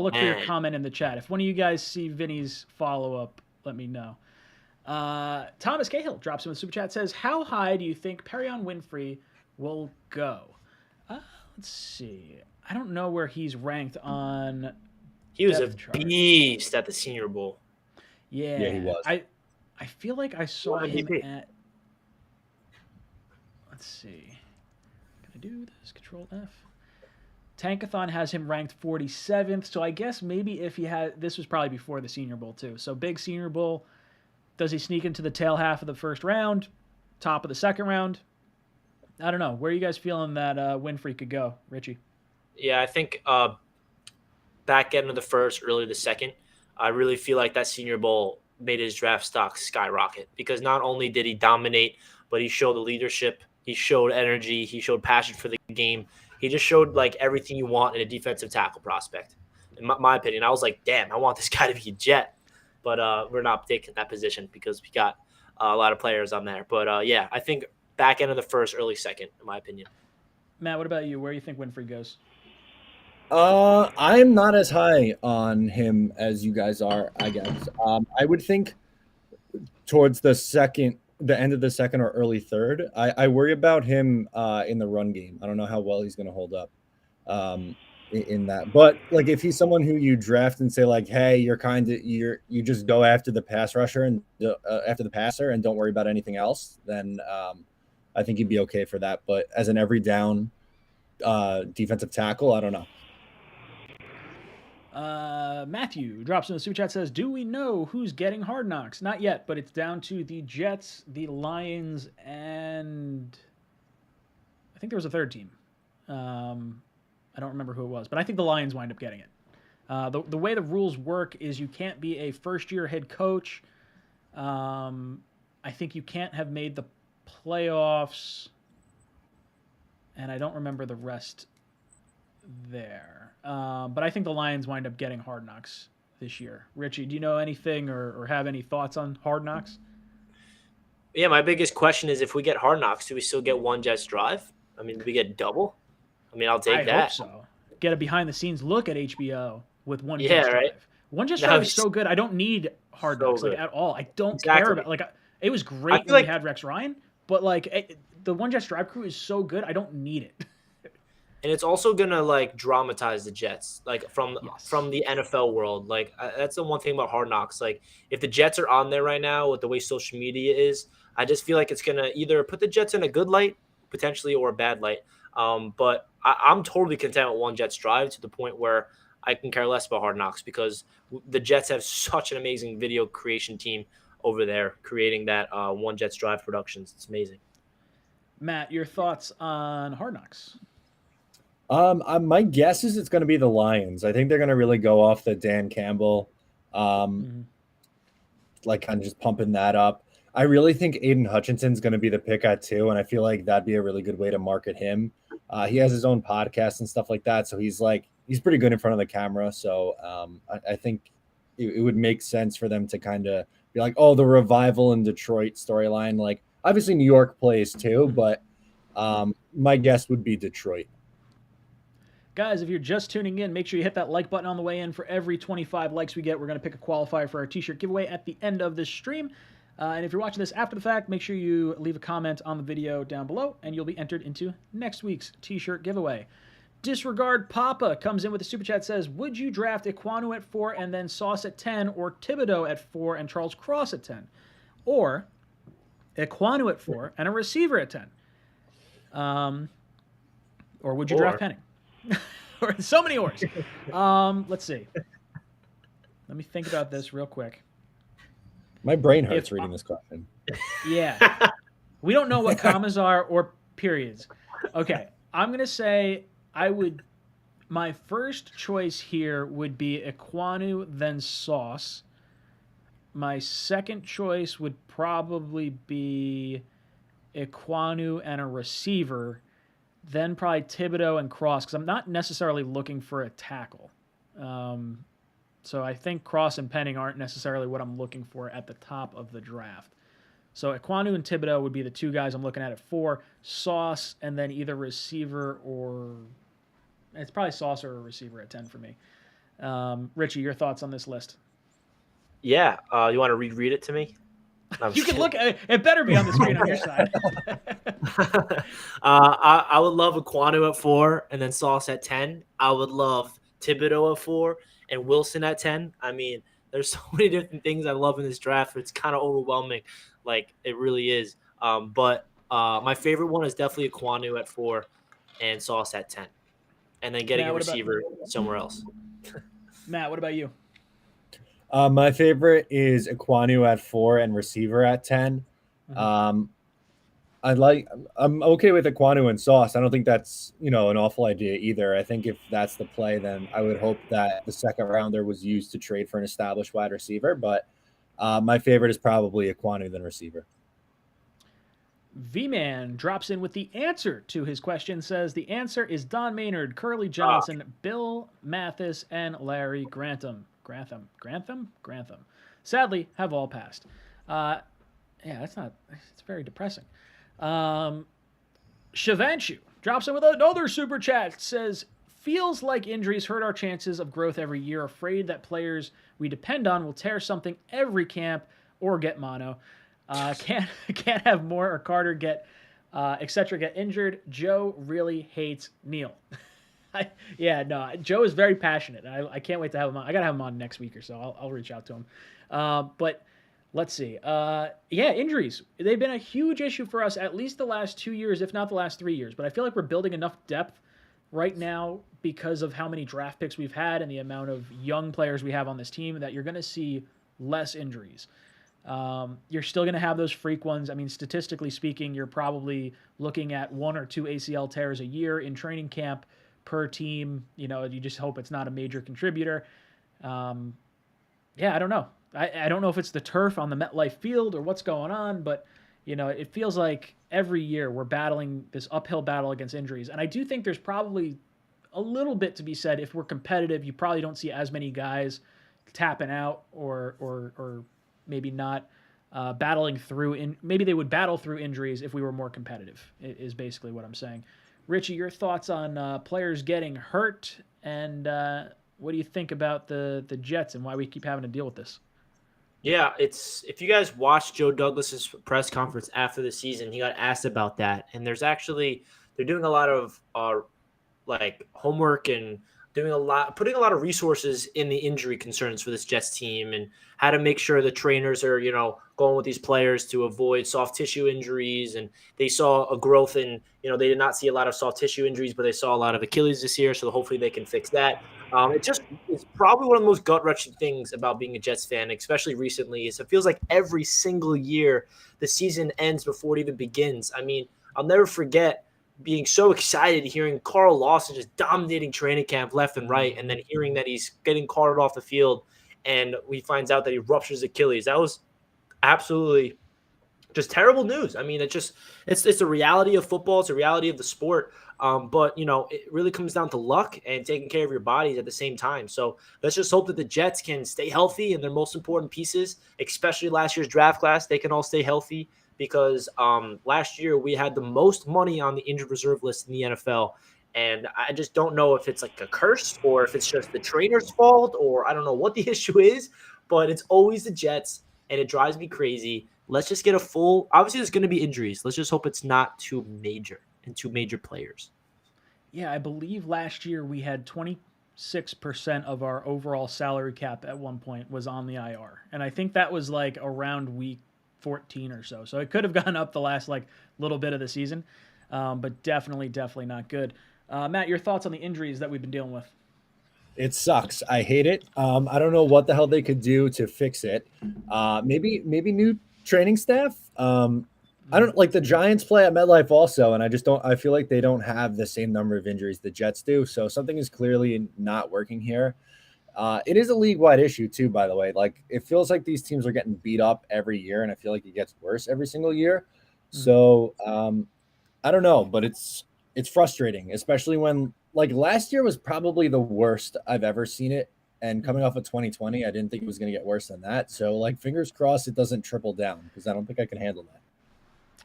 look for your comment in the chat. If one of you guys see Vinny's follow-up, let me know. Thomas Cahill drops in with super chat, says, how high do you think Perion Winfrey will go? Let's see. I don't know where he's ranked on. He was a beast at the Senior Bowl. Yeah, he was. I feel like I saw What him MVP? at. Let's see. Can I do this? Control F. Tankathon has him ranked 47th. So I guess maybe if he had. This was probably before the Senior Bowl, too. So big Senior Bowl. Does he sneak into the tail half of the first round? Top of the second round? I don't know. Where are you guys feeling that Winfrey could go, Richie? Yeah, I think back end of the first, early the second. I really feel like that Senior Bowl made his draft stock skyrocket because not only did he dominate, but he showed the leadership, he showed energy, he showed passion for the game. He just showed like everything you want in a defensive tackle prospect. In my opinion, I was like, damn, I want this guy to be a Jet. But we're not taking that position because we got a lot of players on there. But yeah, I think back end of the first, early second, in my opinion. Matt, what about you? Where do you think Winfrey goes? I'm not as high on him as you guys are, I guess. I would think towards the end of the second or early third. I worry about him in the run game. I don't know how well he's going to hold up in that. But like if he's someone who you draft and say like, hey, you just go after the pass rusher and after the passer and don't worry about anything else, then I think he'd be okay for that. But as an every down defensive tackle, I don't know. Matthew drops in the super chat, says, do we know who's getting Hard Knocks? Not yet, but it's down to the Jets, the Lions, and I think there was a third team. I don't remember who it was, but I think the Lions wind up getting it. The way the rules work is you can't be a first-year head coach. I think you can't have made the playoffs, and I don't remember the rest there. But I think the Lions wind up getting Hard Knocks this year. Richie, do you know anything or have any thoughts on Hard Knocks? Yeah, my biggest question is if we get Hard Knocks, do we still get one Jets drive? I mean, do we get double? I mean, I'll take I that. hope so. Get a behind-the-scenes look at HBO with one Yeah, Jets right. drive. One Jets That drive was is so good. I don't need Hard so Knocks like good. at all. I don't Exactly. care about it was I great feel when like- we had Rex Ryan, but the one Jets drive crew is so good. I don't need it. And it's also gonna like dramatize the Jets, like from Yes. the NFL world. Like that's the one thing about Hard Knocks. Like if the Jets are on there right now with the way social media is, I just feel like it's gonna either put the Jets in a good light potentially or a bad light. But I'm totally content with one Jets drive to the point where I can care less about Hard Knocks because the Jets have such an amazing video creation team over there creating that one Jets drive productions. It's amazing. Matt, your thoughts on Hard Knocks? My guess is it's going to be the Lions. I think they're going to really go off the Dan Campbell, like kind of just pumping that up. I really think Aiden Hutchinson's going to be the pick at 2, and I feel like that'd be a really good way to market him. He has his own podcast and stuff like that, so he's pretty good in front of the camera. So I think it would make sense for them to kind of be like, oh, the revival in Detroit storyline. Like obviously New York plays too, but my guess would be Detroit. Guys, if you're just tuning in, make sure you hit that like button on the way in. For every 25 likes we get, we're going to pick a qualifier for our t-shirt giveaway at the end of this stream. And if you're watching this after the fact, make sure you leave a comment on the video down below, and you'll be entered into next week's t-shirt giveaway. Disregard Papa comes in with a super chat, says, would you draft 𝐒𝐿𝐴𝐻 at 4 and then Sauce at 10, or Thibodeau at 4 and Charles Cross at 10? Or 𝐒𝐿𝐴𝐻 at 4 and a receiver at 10? Or would you draft Penning? Or so many ors. Let's see. Let me think about this real quick. My brain hurts reading this question. Yeah. We don't know what commas are or periods. Okay. I'm going to say my first choice here would be 𝐒𝐿𝐴𝐻, then Sauce. My second choice would probably be 𝐒𝐿𝐴𝐻 and a receiver. Then probably Thibodeau and Cross, because I'm not necessarily looking for a tackle. So I think Cross and Penning aren't necessarily what I'm looking for at the top of the draft. So 𝐒𝐿𝐴𝐻 and Thibodeau would be the two guys I'm looking at 4. Sauce, and then either receiver or... It's probably Sauce or a receiver at 10 for me. Richie, your thoughts on this list? Yeah. You want to reread it to me? You can look at it. Better be on the screen on your side. I would love 𝐒𝐿𝐴𝐻 at 4 and then Sauce at 10. I would love Thibodeau at 4 and Wilson at 10. I mean, There's so many different things I love in this draft. It's kind of overwhelming. Like, it really is. But my favorite one is definitely 𝐒𝐿 at 4 and Sauce at 10. And then getting Matt, a what about- receiver somewhere else. Matt, what about you? My favorite is 𝐒𝐿 at 4 and receiver at 10. Mhm. I'm okay with 𝐒𝐿 and Sauce. I don't think that's, an awful idea either. I think if that's the play, then I would hope that the second rounder was used to trade for an established wide receiver. But my favorite is probably 𝐒𝐿 than receiver. V-Man drops in with the answer to his question, says the answer is Don Maynard, Curly Johnson, Bill Mathis, and Larry Grantham. Grantham. Sadly, have all passed. Yeah, it's very depressing. Shivanshu drops in with another super chat, says, feels like injuries hurt our chances of growth every year, afraid that players we depend on will tear something every camp or get mono. Can't have Moore or Carter get etc. get injured. Joe really hates Neil. Joe is very passionate. I can't wait to have him on. I gotta have him on next week or so. I'll reach out to him. But let's see. Injuries. They've been a huge issue for us at least the last 2 years, if not the last 3 years. But I feel like we're building enough depth right now because of how many draft picks we've had and the amount of young players we have on this team that you're going to see less injuries. You're still going to have those freak ones. I mean, statistically speaking, you're probably looking at 1 or 2 ACL tears a year in training camp per team. You just hope it's not a major contributor. I don't know. I don't know if it's the turf on the MetLife field or what's going on, but it feels like every year we're battling this uphill battle against injuries. And I do think there's probably a little bit to be said. If we're competitive, you probably don't see as many guys tapping out or maybe not battling through. Maybe they would battle through injuries if we were more competitive, is basically what I'm saying. Richie, your thoughts on players getting hurt, and what do you think about the Jets and why we keep having to deal with this? Yeah, if you guys watched Joe Douglas's press conference after the season, he got asked about that, and they're doing a lot of homework and putting a lot of resources in the injury concerns for this Jets team and how to make sure the trainers are, going with these players to avoid soft tissue injuries. And they saw a growth in, they did not see a lot of soft tissue injuries, but they saw a lot of Achilles this year. So hopefully they can fix that. It's probably one of the most gut-wrenching things about being a Jets fan, especially recently, is it feels like every single year the season ends before it even begins. I mean, I'll never forget being so excited hearing Carl Lawson just dominating training camp left and right, and then hearing that he's getting carted off the field, and we finds out that he ruptures Achilles. That was absolutely just terrible news. I mean, it's the reality of football. It's a reality of the sport. But it really comes down to luck and taking care of your bodies at the same time. So let's just hope that the Jets can stay healthy and their most important pieces, especially last year's draft class, they can all stay healthy. Because last year we had the most money on the injured reserve list in the NFL. And I just don't know if it's like a curse or if it's just the trainer's fault or I don't know what the issue is, but it's always the Jets and it drives me crazy. Let's just get obviously there's going to be injuries. Let's just hope it's not too major and too major players. Yeah, I believe last year we had 26% of our overall salary cap at one point was on the IR. And I think that was like around week 14 or so. So it could have gone up the last little bit of the season, but definitely not good. Matt, your thoughts on the injuries that we've been dealing with? It sucks. I hate it. I don't know what the hell they could do to fix it. Maybe new training staff. I don't like the Giants play at MetLife also, and I feel like they don't have the same number of injuries the Jets do. So something is clearly not working here. It is a league-wide issue too, by the way. Like it feels like these teams are getting beat up every year, and I feel like it gets worse every single year. So I don't know, but it's frustrating, especially when last year was probably the worst I've ever seen it. And coming off of 2020, I didn't think it was going to get worse than that. So fingers crossed it doesn't triple down because I don't think I can handle that.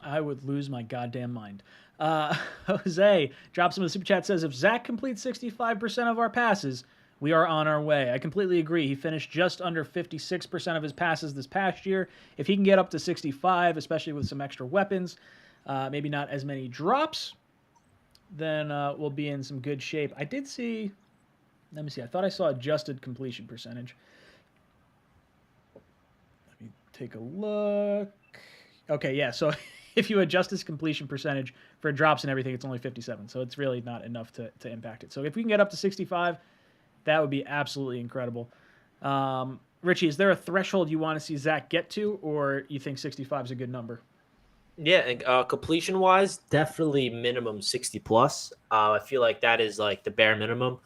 I would lose my goddamn mind. Jose drops him in the super chat, says, if Zach completes 65% of our passes, we are on our way. I completely agree. He finished just under 56% of his passes this past year. If he can get up to 65, especially with some extra weapons, maybe not as many drops, then we'll be in some good shape. I did see, let me see, I thought I saw adjusted completion percentage. take a look. Okay, yeah. So if you adjust his completion percentage for drops and everything, it's only 57. So it's really not enough to impact it. So if we can get up to 65, that would be absolutely incredible. Richie, is there a threshold you want to see Zach get to, or you think 65 is a good number? Yeah, and completion wise, definitely minimum 60 plus. I feel like that is like the bare minimum.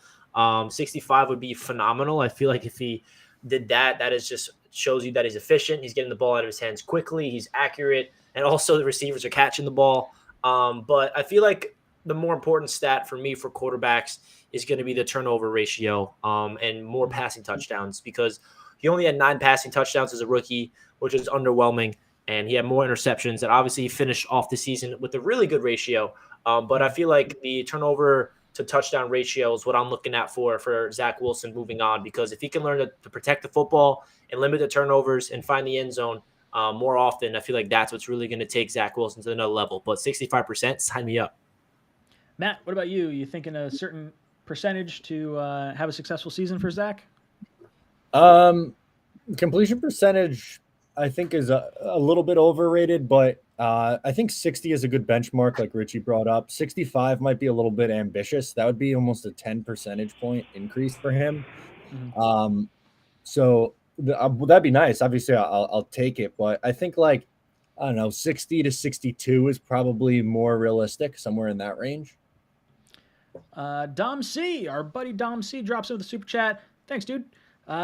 65 would be phenomenal. I feel like if he did that, that is just shows you that he's efficient. He's getting the ball out of his hands quickly. He's accurate, and also the receivers are catching the ball. But I feel like the more important stat for me for quarterbacks is going to be the turnover ratio and more passing touchdowns, because he only had 9 passing touchdowns as a rookie, which is underwhelming. And he had more interceptions. And obviously, he finished off the season with a really good ratio. But I feel like the turnover to touchdown ratio is what I'm looking at for Zach Wilson moving on. Because if he can learn to protect the football and limit the turnovers and find the end zone more often, I feel like that's what's really going to take Zach Wilson to another level. But 65%, sign me up. Matt, what about you? You thinking a certain percentage to have a successful season for Zach? Completion percentage, I think, is a little bit overrated, but I think 60 is a good benchmark, like Richie brought up. 65 might be a little bit ambitious. That would be almost a 10 percentage point increase for him. Mm-hmm. So that'd be nice. Obviously, I'll take it, but I think I don't know, 60 to 62 is probably more realistic, somewhere in that range. Dom C, our buddy Dom C, drops into the super chat. Thanks, dude.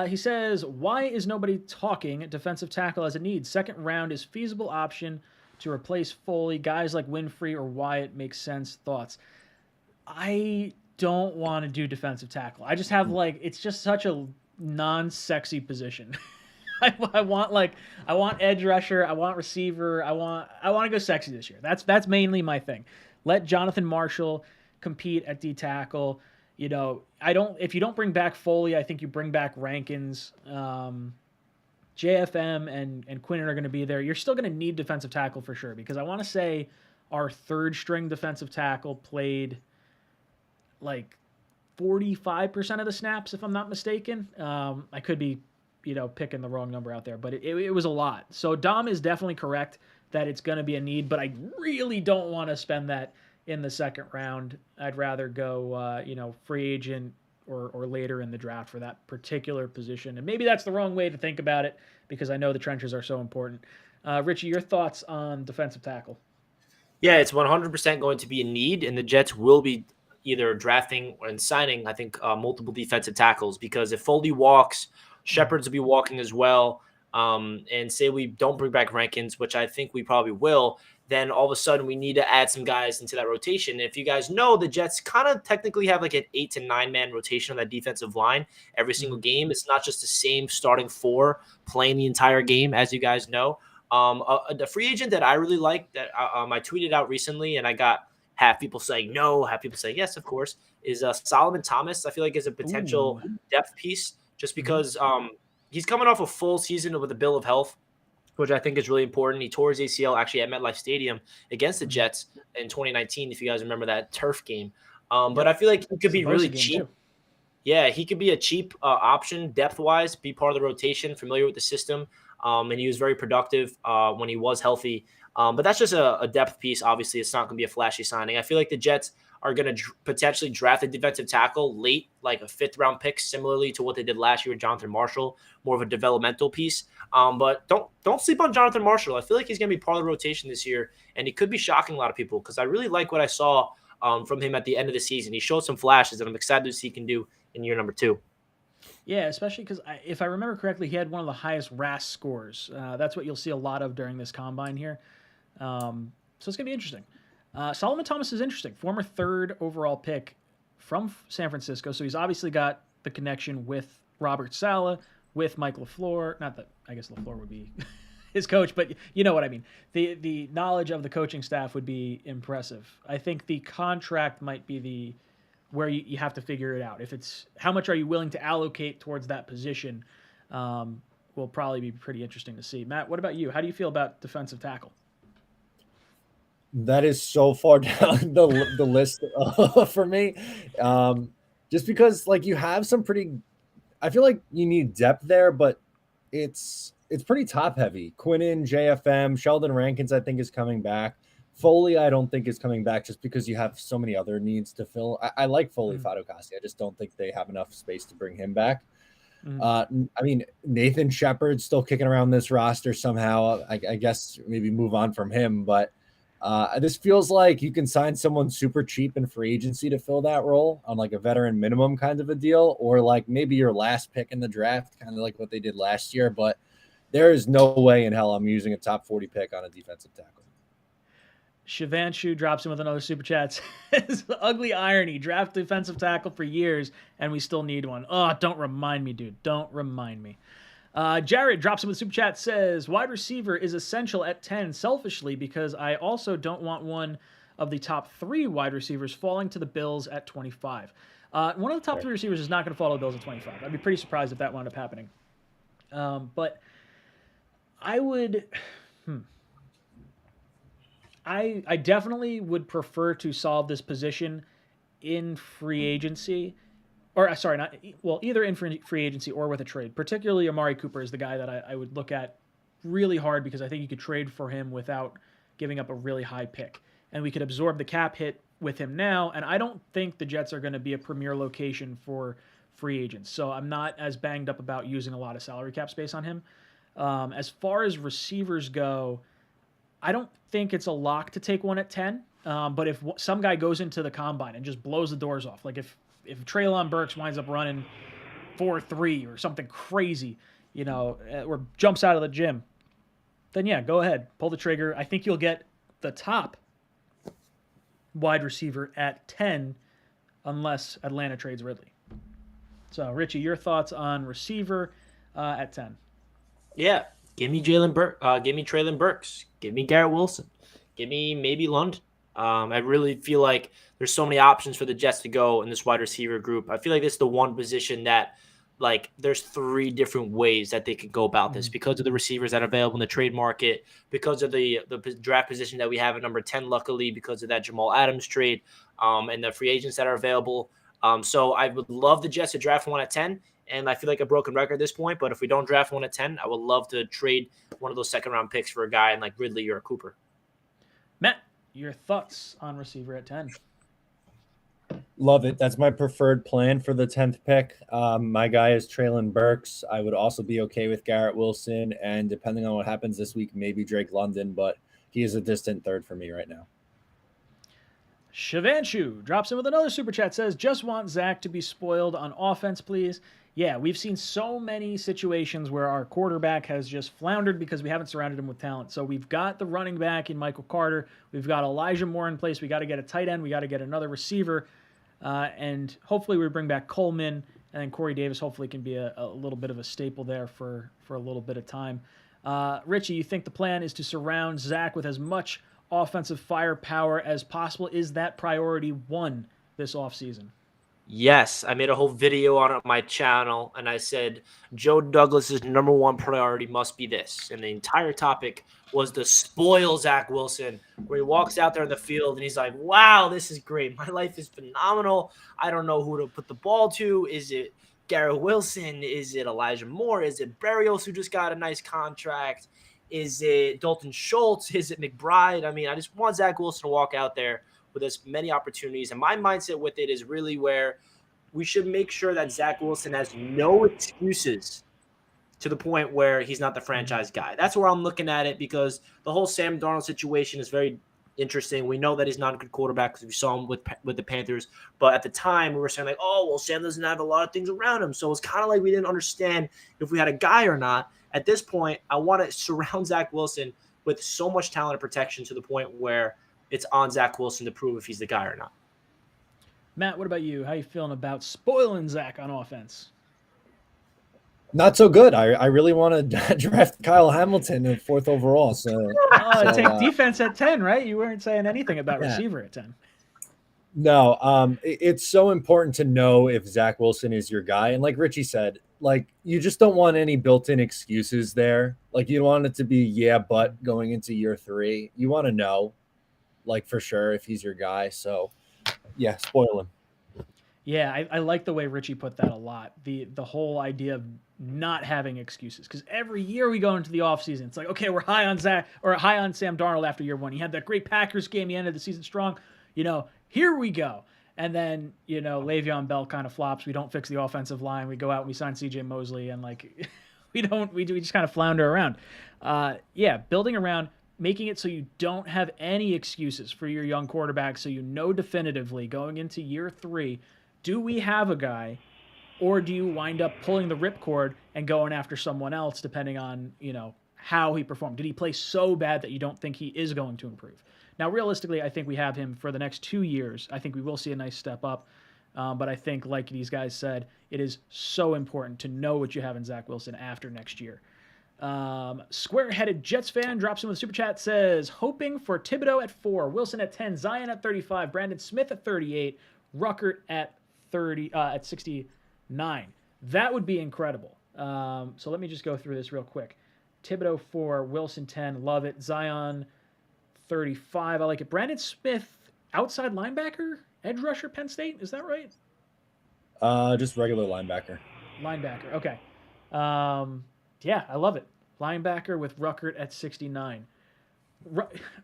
He says, why is nobody talking defensive tackle as a need? Second round is feasible option to replace Foley. Guys like Winfrey or Wyatt makes sense. Thoughts? I don't want to do defensive tackle. I just have it's just such a non-sexy position. I want edge rusher. I want receiver. I want to go sexy this year. That's mainly my thing. Let Jonathan Marshall compete at D tackle. You know, if you don't bring back Foley, I think you bring back Rankins. JFM and Quinton are going to be there. You're still going to need defensive tackle for sure, because I want to say our third string defensive tackle played 45% of the snaps, if I'm not mistaken. I could be, picking the wrong number out there, but it was a lot. So Dom is definitely correct that it's going to be a need, but I really don't want to spend that in the second round. I'd rather go, free agent or later in the draft for that particular position. And maybe that's the wrong way to think about it, because I know the trenches are so important. Richie, your thoughts on defensive tackle? Yeah, it's 100% going to be a need, and the Jets will be either drafting or signing, I think, multiple defensive tackles, because if Foley walks, Shepard's will be walking as well. And say we don't bring back Rankins, which I think we probably will, then all of a sudden we need to add some guys into that rotation. If you guys know, the Jets kind of technically have an 8 to 9 man rotation on that defensive line every single game. It's not just the same starting 4 playing the entire game, as you guys know. The free agent that I really like that I tweeted out recently, and I got half people saying no, half people saying yes, of course, is Solomon Thomas. I feel like is a potential depth piece, just because he's coming off a full season with a bill of health, which I think is really important. He tore his ACL actually at MetLife Stadium against the Jets in 2019, if you guys remember that turf game. But I feel like he could be really cheap. Too. Yeah, he could be a cheap option depth-wise, be part of the rotation, familiar with the system, and he was very productive when he was healthy. But that's just a depth piece. Obviously, it's not going to be a flashy signing. I feel like the Jets are going to potentially draft a defensive tackle late, like a 5th-round pick, similarly to what they did last year with Jonathan Marshall, more of a developmental piece. But don't sleep on Jonathan Marshall. I feel like he's going to be part of the rotation this year, and he could be shocking a lot of people, because I really like what I saw from him at the end of the season. He showed some flashes, and I'm excited to see what he can do in year number 2. Yeah, especially because if I remember correctly, he had one of the highest RAS scores. That's what you'll see a lot of during this combine here. So it's going to be interesting. Solomon Thomas is interesting. Former 3rd overall pick from San Francisco. So he's obviously got the connection with Robert Saleh, with Mike LaFleur. Not that I guess LaFleur would be his coach, but you know what I mean. The knowledge of the coaching staff would be impressive. I think the contract might be where you have to figure it out. If it's how much are you willing to allocate towards that position, will probably be pretty interesting to see. Matt, what about you? How do you feel about defensive tackle? That is so far down the list for me. Just because you have some pretty, I feel like you need depth there, but it's it's pretty top heavy. Quinnen, JFM, Sheldon Rankins, I think, is coming back. Foley, I don't think is coming back just because you have so many other needs to fill. I like Foley Fatukasi. I just don't think they have enough space to bring him back. I mean, Nathan Shepard's still kicking around this roster somehow. I guess maybe move on from him, but this feels like you can sign someone super cheap in free agency to fill that role on like a veteran minimum kind of a deal, or like maybe your last pick in the draft, kind of like what they did last year. But there is no way in hell I'm using a top 40 pick on a defensive tackle. Shivanshu drops in with another super chat. Says, ugly irony. Draft defensive tackle for years, and we still need one. Oh, don't remind me, dude. Don't remind me. Jared drops in with a super chat. Says, wide receiver is essential at 10 selfishly because I also don't want one of the top 3 wide receivers falling to the Bills at 25. One of the top 3 receivers is not going to fall to the Bills at 25. I'd be pretty surprised if that wound up happening. But I would... I definitely would prefer to solve this position in free agency, or sorry, either in free agency or with a trade. Particularly Amari Cooper is the guy that I would look at really hard because I think you could trade for him without giving up a really high pick. And we could absorb the cap hit with him now, and I don't think the Jets are going to be a premier location for free agents. So I'm not as banged up about using a lot of salary cap space on him. As far as receivers go, I don't think it's a lock to take one at 10, but if some guy goes into the combine and just blows the doors off, like if Treylon Burks winds up running 4.3 or something crazy, or jumps out of the gym, then yeah, go ahead, pull the trigger. I think you'll get the top wide receiver at 10 unless Atlanta trades Ridley. So, Richie, your thoughts on receiver at 10? Yeah. Give me give me Treylon Burks. Give me Garrett Wilson. Give me maybe London. I really feel like there's so many options for the Jets to go in this wide receiver group. I feel like this is the one position that, like, there's 3 different ways that they could go about this because of the receivers that are available in the trade market, because of the draft position that we have at number 10, luckily, because of that Jamal Adams trade, and the free agents that are available. So I would love the Jets to draft one at 10. And I feel like a broken record at this point, but if we don't draft one at 10, I would love to trade one of those second-round picks for a guy like Ridley or Cooper. Matt, your thoughts on receiver at 10? Love it. That's my preferred plan for the 10th pick. My guy is Treylon Burks. I would also be okay with Garrett Wilson, and depending on what happens this week, maybe Drake London, but he is a distant third for me right now. Shivanshu drops in with another super chat. Says, just want Zach to be spoiled on offense, please. Yeah, we've seen so many situations where our quarterback has just floundered because we haven't surrounded him with talent. So we've got the running back in Michael Carter. We've got Elijah Moore in place. We got to get a tight end. We got to get another receiver. And hopefully we bring back Coleman. And then Corey Davis hopefully can be a little bit of a staple there for a little bit of time. Richie, you think the plan is to surround Zach with as much offensive firepower as possible? Is that priority 1 this offseason? Yes, I made a whole video on my channel, and I said Joe Douglas's number 1 priority must be this. And the entire topic was to spoil Zach Wilson, where he walks out there in the field, and he's like, wow, this is great. My life is phenomenal. I don't know who to put the ball to. Is it Garrett Wilson? Is it Elijah Moore? Is it Berrios, who just got a nice contract? Is it Dalton Schultz? Is it McBride? I mean, I just want Zach Wilson to walk out there with as many opportunities. And my mindset with it is really where we should make sure that Zach Wilson has no excuses to the point where he's not the franchise guy. That's where I'm looking at it, because the whole Sam Darnold situation is very interesting. We know that he's not a good quarterback because we saw him with the Panthers. But at the time, we were saying like, oh, well, Sam doesn't have a lot of things around him. So it's kind of like we didn't understand if we had a guy or not. At this point, I want to surround Zach Wilson with so much talent and protection to the point where it's on Zach Wilson to prove if he's the guy or not. Matt, what about you? How you feeling about spoiling Zach on offense? Not so good. I really want to draft Kyle Hamilton in 4th overall. Take defense at 10, right? You weren't saying anything about receiver at 10. No, it's so important to know if Zach Wilson is your guy. And like Richie said, like, you just don't want any built-in excuses there. Like, you want it to be, but going into year 3, you want to know, like, for sure if he's your guy. So, spoil him. Yeah, I like the way Richie put that a lot. The whole idea of not having excuses, because every year we go into the offseason, it's like, okay, we're high on Zach or high on Sam Darnold after year one. He had that great Packers game. He ended the season strong. Here we go. And then, Le'Veon Bell kind of flops. We don't fix the offensive line. We go out and we sign CJ Mosley, and like we just kind of flounder around. Building around, making it so you don't have any excuses for your young quarterback, so definitively going into year 3, do we have a guy, or do you wind up pulling the ripcord and going after someone else depending on, how he performed? Did he play so bad that you don't think he is going to improve? Now, realistically, I think we have him for the next 2 years. I think we will see a nice step up. But I think, like these guys said, it is so important to know what you have in Zach Wilson after next year. Square-headed Jets fan drops in with a super chat, says, hoping for Thibodeau at 4, Wilson at 10, Zion at 35, Brandon Smith at 38, Ruckert at 69. That would be incredible. So let me just go through this real quick. Thibodeau 4, Wilson 10, love it. Zion 35, I like it. Brandon Smith, outside linebacker, edge rusher, Penn State, is that right? Just regular linebacker. Linebacker, okay. I love it. Linebacker with Ruckert at 69.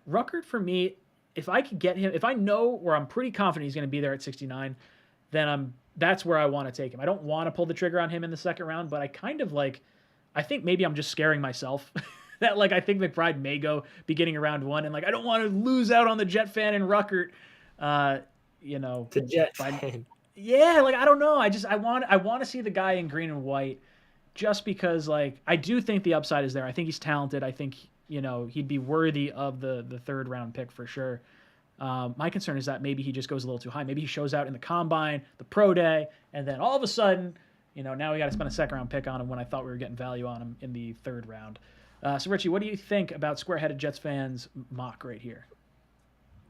Ruckert, for me, if I could get him, if I know where I'm pretty confident he's going to be there at 69, then that's where I want to take him. I don't want to pull the trigger on him in the second round, but I think maybe I'm just scaring myself that I think McBride may go beginning of round 1, and I don't want to lose out on the Jet fan and Ruckert. The Jet fan. Yeah, I don't know. I want to see the guy in green and white, just because I do think the upside is there. I think he's talented. I think he'd be worthy of the third round pick for sure. My concern is that maybe he just goes a little too high. Maybe he shows out in the combine, the pro day, and then all of a sudden, now we got to spend a second round pick on him when I thought we were getting value on him in the third round. So Richie, what do you think about square-headed Jets fans mock right here?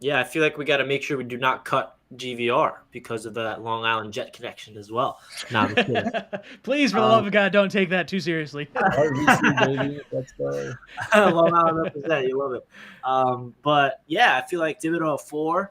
Yeah, I feel like we got to make sure we do not cut GVR because of that Long Island Jet connection as well. No, I'm kidding. Please, for the love of God, don't take that too seriously. RVC, baby. Let's go. Long Island represent. You love it. But yeah, I feel like Thibodeau at 4,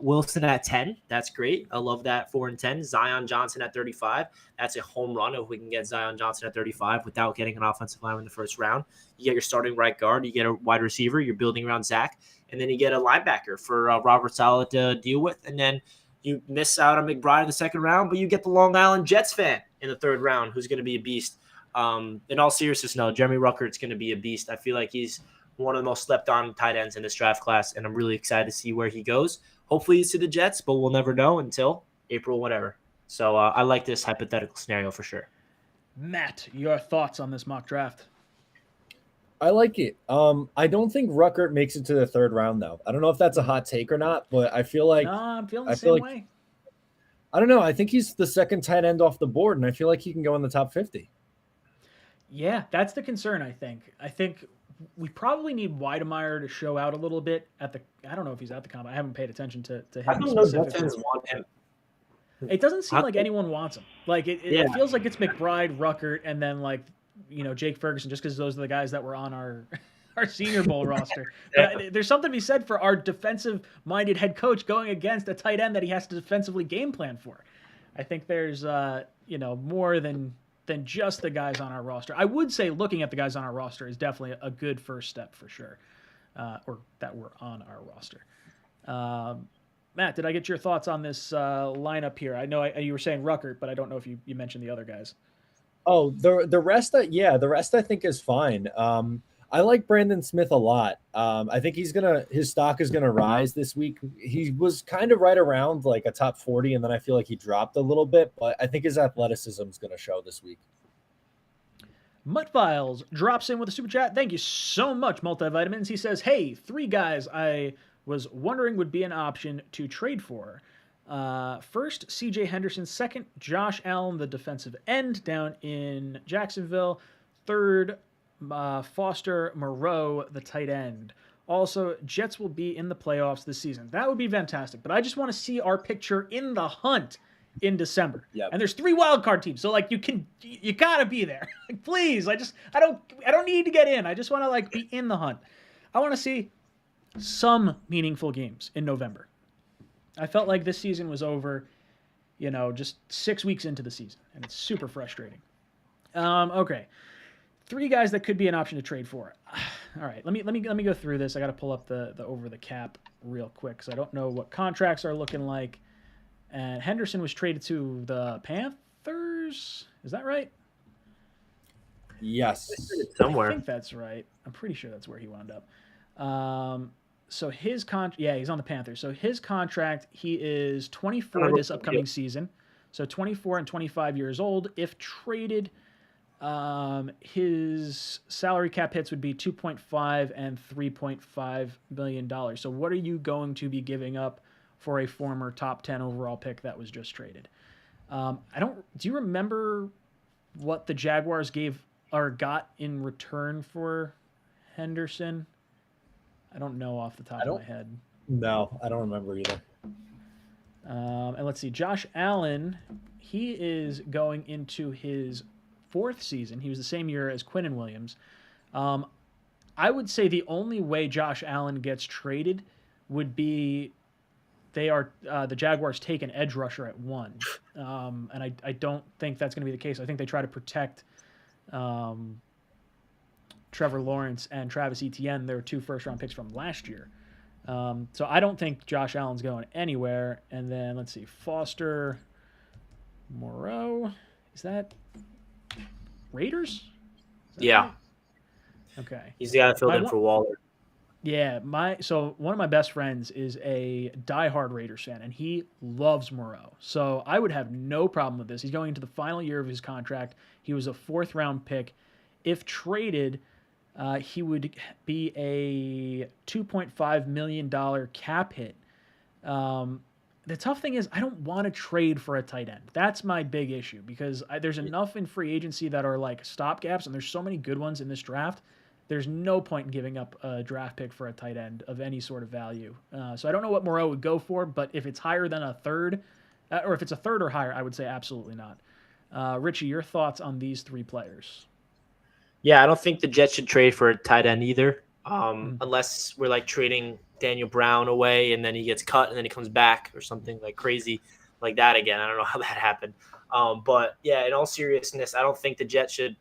Wilson at 10. That's great. I love that 4 and 10. Zion Johnson at 35. That's a home run if we can get Zion Johnson at 35 without getting an offensive lineman in the first round. You get your starting right guard. You get a wide receiver. You're building around Zach. And then you get a linebacker for Robert Saleh to deal with. And then you miss out on McBride in the second round, but you get the Long Island Jets fan in the third round who's going to be a beast. In all seriousness, no, Jeremy Ruckert's going to be a beast. I feel like he's one of the most slept-on tight ends in this draft class, and I'm really excited to see where he goes. Hopefully he's to the Jets, but we'll never know until April, whatever. So I like this hypothetical scenario for sure. Matt, your thoughts on this mock draft? I like it. I don't think Ruckert makes it to the third round, though. I don't know if that's a hot take or not, but I feel like... No, I'm feeling the same way. I don't know. I think he's the second tight end off the board, and I feel like he can go in the top 50. Yeah, that's the concern, I think. I think we probably need Weidemeyer to show out a little bit at the... I don't know if he's at the combine. I haven't paid attention to him I don't know if specifically. fans want him. It doesn't seem like anyone wants him. It feels like it's McBride, Ruckert, and then Jake Ferguson, just because those are the guys that were on our Senior Bowl roster. But there's something to be said for our defensive-minded head coach going against a tight end that he has to defensively game plan for. I think there's more than just the guys on our roster. I would say looking at the guys on our roster is definitely a good first step for sure, or that were on our roster. Matt, did I get your thoughts on this lineup here? I know you were saying Ruckert, but I don't know if you mentioned the other guys. Oh, the rest, the rest I think is fine. I like Brandon Smith a lot. I think his stock is gonna rise this week. He was kind of right around a top 40, and then I feel like he dropped a little bit, but I think his athleticism is gonna show this week. Mutt Files drops in with a super chat. Thank you so much, Multivitamins. He says, hey, 3 guys I was wondering would be an option to trade for. First, C.J. Henderson. Second, Josh Allen, the defensive end down in Jacksonville. Third, Foster Moreau, the tight end. Also, Jets will be in the playoffs this season. That would be fantastic. But I just want to see our picture in the hunt in December. Yep. And there's 3 wildcard teams. So you gotta be there. Please. I don't need to get in. I just want to be in the hunt. I want to see some meaningful games in November. I felt like this season was over, just 6 weeks into the season, and it's super frustrating. Okay. 3 guys that could be an option to trade for. All right, let me go through this. I got to pull up the over the cap real quick because I don't know what contracts are looking like. And Henderson was traded to the Panthers. Is that right? Yes. Somewhere. I think that's right. I'm pretty sure that's where he wound up. So his he's on the Panthers. So his contract, he is 24 this upcoming season. So 24 and 25 years old. If traded, his salary cap hits would be 2.5 and 3.5 million dollars. So what are you going to be giving up for a former top 10 overall pick that was just traded? Do you remember what the Jaguars gave or got in return for Henderson? I don't know off the top of my head. No, I don't remember either. And let's see, Josh Allen, he is going into his 4th season. He was the same year as Quinnen Williams. I would say the only way Josh Allen gets traded would be the Jaguars take an edge rusher at 1. And I don't think that's going to be the case. I think they try to protect Trevor Lawrence and Travis Etienne. They were 2 first-round picks from last year. So I don't think Josh Allen's going anywhere. And then let's see, Foster Moreau. Is that Raiders? Yeah. Right? Okay. He's the guy that filled in for Waller. Yeah, so one of my best friends is a diehard Raiders fan, and he loves Moreau. So I would have no problem with this. He's going into the final year of his contract. He was a 4th-round pick. If traded, he would be a $2.5 million cap hit. The tough thing is I don't want to trade for a tight end. That's my big issue because there's enough in free agency that are like stopgaps, and there's so many good ones in this draft. There's no point in giving up a draft pick for a tight end of any sort of value. So I don't know what Moreau would go for, but if it's higher than a 3rd, or if it's a 3rd or higher, I would say absolutely not. Richie, your thoughts on these 3 players? Yeah, I don't think the Jets should trade for a tight end either, unless we're like trading Daniel Brown away and then he gets cut and then he comes back or something like crazy like that again. I don't know how that happened. But yeah, in all seriousness, I don't think the Jets should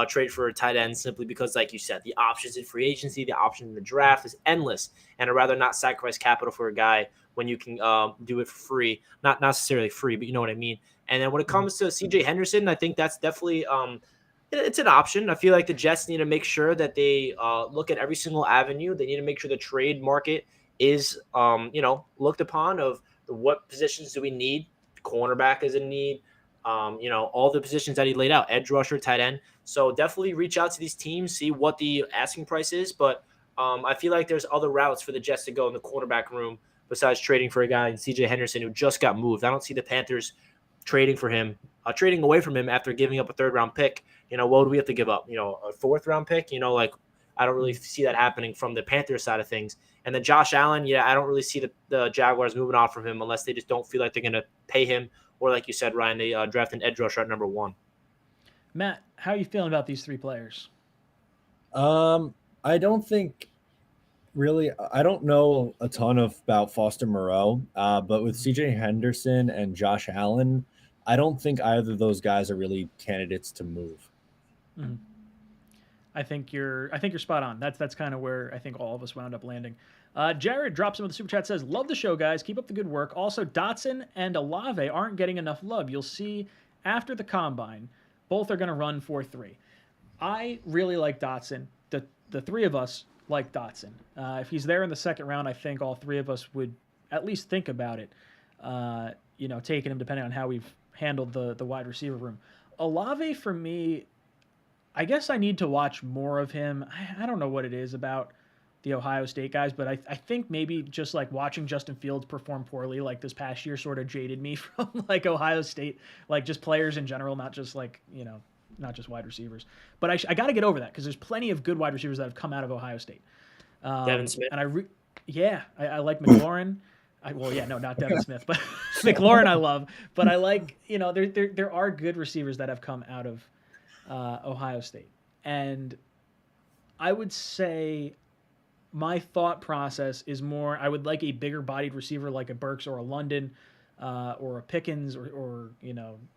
trade for a tight end simply because, like you said, the options in free agency, the option in the draft is endless. And I'd rather not sacrifice capital for a guy when you can do it for free. Not necessarily free, but you know what I mean. And then when it comes to CJ Henderson, I think that's definitely it's an option. I feel like the Jets need to make sure that they look at every single avenue. They need to make sure the trade market is, looked upon of what positions do we need. Cornerback is in need. All the positions that he laid out, edge rusher, tight end. So definitely reach out to these teams, see what the asking price is. But I feel like there's other routes for the Jets to go in the quarterback room besides trading for a guy in CJ Henderson who just got moved. I don't see the Panthers trading for him, trading away from him after giving up a 3rd-round pick. What would we have to give up? A 4th-round pick? I don't really see that happening from the Panthers side of things. And then Josh Allen, I don't really see the Jaguars moving off from him unless they just don't feel like they're going to pay him. Or like you said, Ryan, they draft an edge rusher at number 1. Matt, how are you feeling about these 3 players? I don't think really. I don't know a ton about Foster Moreau, but with CJ Henderson and Josh Allen, I don't think either of those guys are really candidates to move. Mm-hmm. I think you're spot on. That's kind of where I think all of us wound up landing. Jared drops into the super chat, says, "Love the show, guys. Keep up the good work. Also, Dotson and Olave aren't getting enough love. You'll see after the combine, both are going to run 4.3. I really like Dotson. The 3 of us like Dotson. If he's there in the 2nd round, I think all 3 of us would at least think about it. Taking him depending on how we've handled the wide receiver room. Olave for me, I guess I need to watch more of him. I don't know what it is about the Ohio State guys, but I think maybe just like watching Justin Fields perform poorly like this past year sort of jaded me from like Ohio State, like just players in general, not just like, not just wide receivers. But I got to get over that because there's plenty of good wide receivers that have come out of Ohio State. Devin Smith. And I like McLaurin. Not Devin Smith, but McLaurin I love. But I like, there are good receivers that have come out of Ohio State. And I would say my thought process is more, I would like a bigger bodied receiver like a Burks or a London or a Pickens or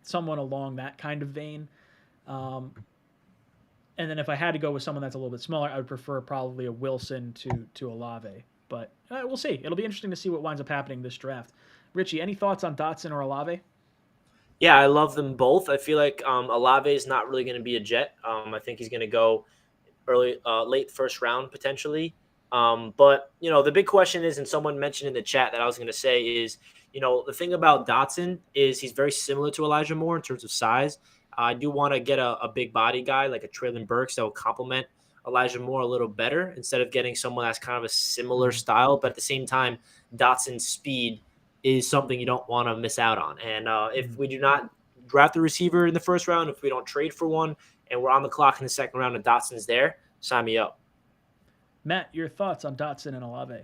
someone along that kind of vein. And then if I had to go with someone that's a little bit smaller, I would prefer probably a Wilson to Olave. But we'll see. It'll be interesting to see what winds up happening this draft. Richie, any thoughts on Dotson or Olave? Yeah, I love them both. I feel like Olave is not really going to be a Jet. I think he's going to go late first round potentially. But the big question is, and someone mentioned in the chat that I was going to say is, the thing about Dotson is he's very similar to Elijah Moore in terms of size. I do want to get a big body guy like a Traylon Burks that will complement Elijah Moore a little better instead of getting someone that's kind of a similar style. But at the same time, Dotson's speed is something you don't want to miss out on. And if we do not draft a receiver in the first round, if we don't trade for one, and we're on the clock in the second round and Dotson's there, sign me up. Matt, your thoughts on Dotson and Olave?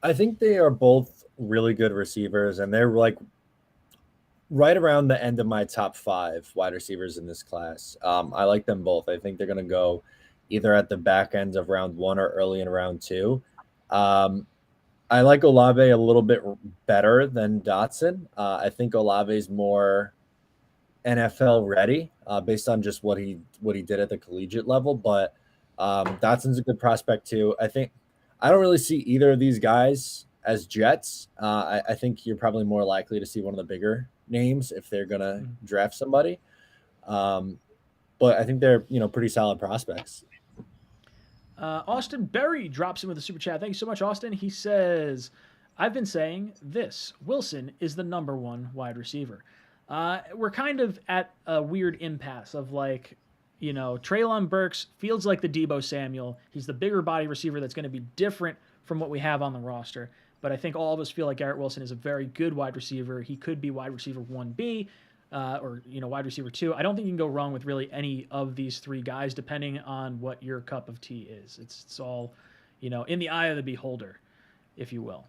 I think they are both really good receivers, and they're like right around the end of my top 5 wide receivers in this class. I like them both. I think they're going to go either at the back ends of round 1 or early in round 2. I like Olave a little bit better than Dotson. I think Olave is more NFL ready based on just what he did at the collegiate level, but Dotson's a good prospect too. I don't really see either of these guys as Jets. I think you're probably more likely to see one of the bigger names if they're gonna draft somebody. But I think they're pretty solid prospects. Austin Berry drops in with a super chat. Thank you so much, Austin. He says, I've been saying this. Wilson is the number 1 wide receiver. We're kind of at a weird impasse of Traylon Burks feels like the Deebo Samuel. He's the bigger body receiver that's going to be different from what we have on the roster. But I think all of us feel like Garrett Wilson is a very good wide receiver. He could be wide receiver 1B or wide receiver 2. I don't think you can go wrong with really any of these 3 guys, depending on what your cup of tea is. It's all, in the eye of the beholder, if you will.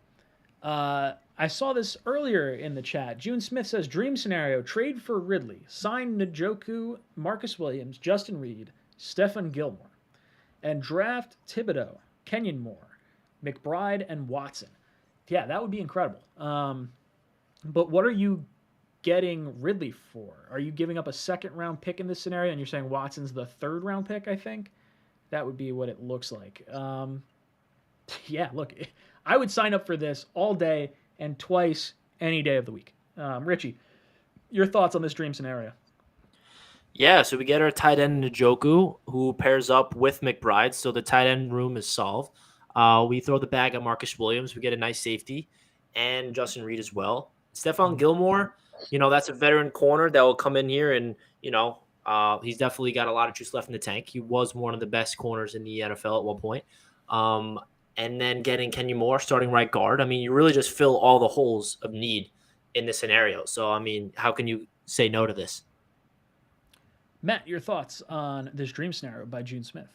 I saw this earlier in the chat. June Smith says, dream scenario, trade for Ridley, sign Njoku, Marcus Williams, Justin Reed, Stephon Gilmore, and draft Thibodeau, Kenyon Moore, McBride, and Watson. Yeah, that would be incredible. But what are you getting Ridley for? Are you giving up a second-round pick in this scenario, and you're saying Watson's the third-round pick, I think? That would be what it looks like. Yeah, look, I would sign up for this all day and twice any day of the week. Richie, your thoughts on this dream scenario? Yeah, so we get our tight end Njoku, who pairs up with McBride, so the tight end room is solved. We throw the bag at Marcus Williams. We get a nice safety, and Justin Reed as well. Stephon Gilmore, that's a veteran corner that will come in here and, he's definitely got a lot of juice left in the tank. He was one of the best corners in the NFL at one point. And then getting Kenyon Moore starting right guard. I mean, you really just fill all the holes of need in this scenario. So, I mean, how can you say no to this? Matt, your thoughts on this dream scenario by June Smith?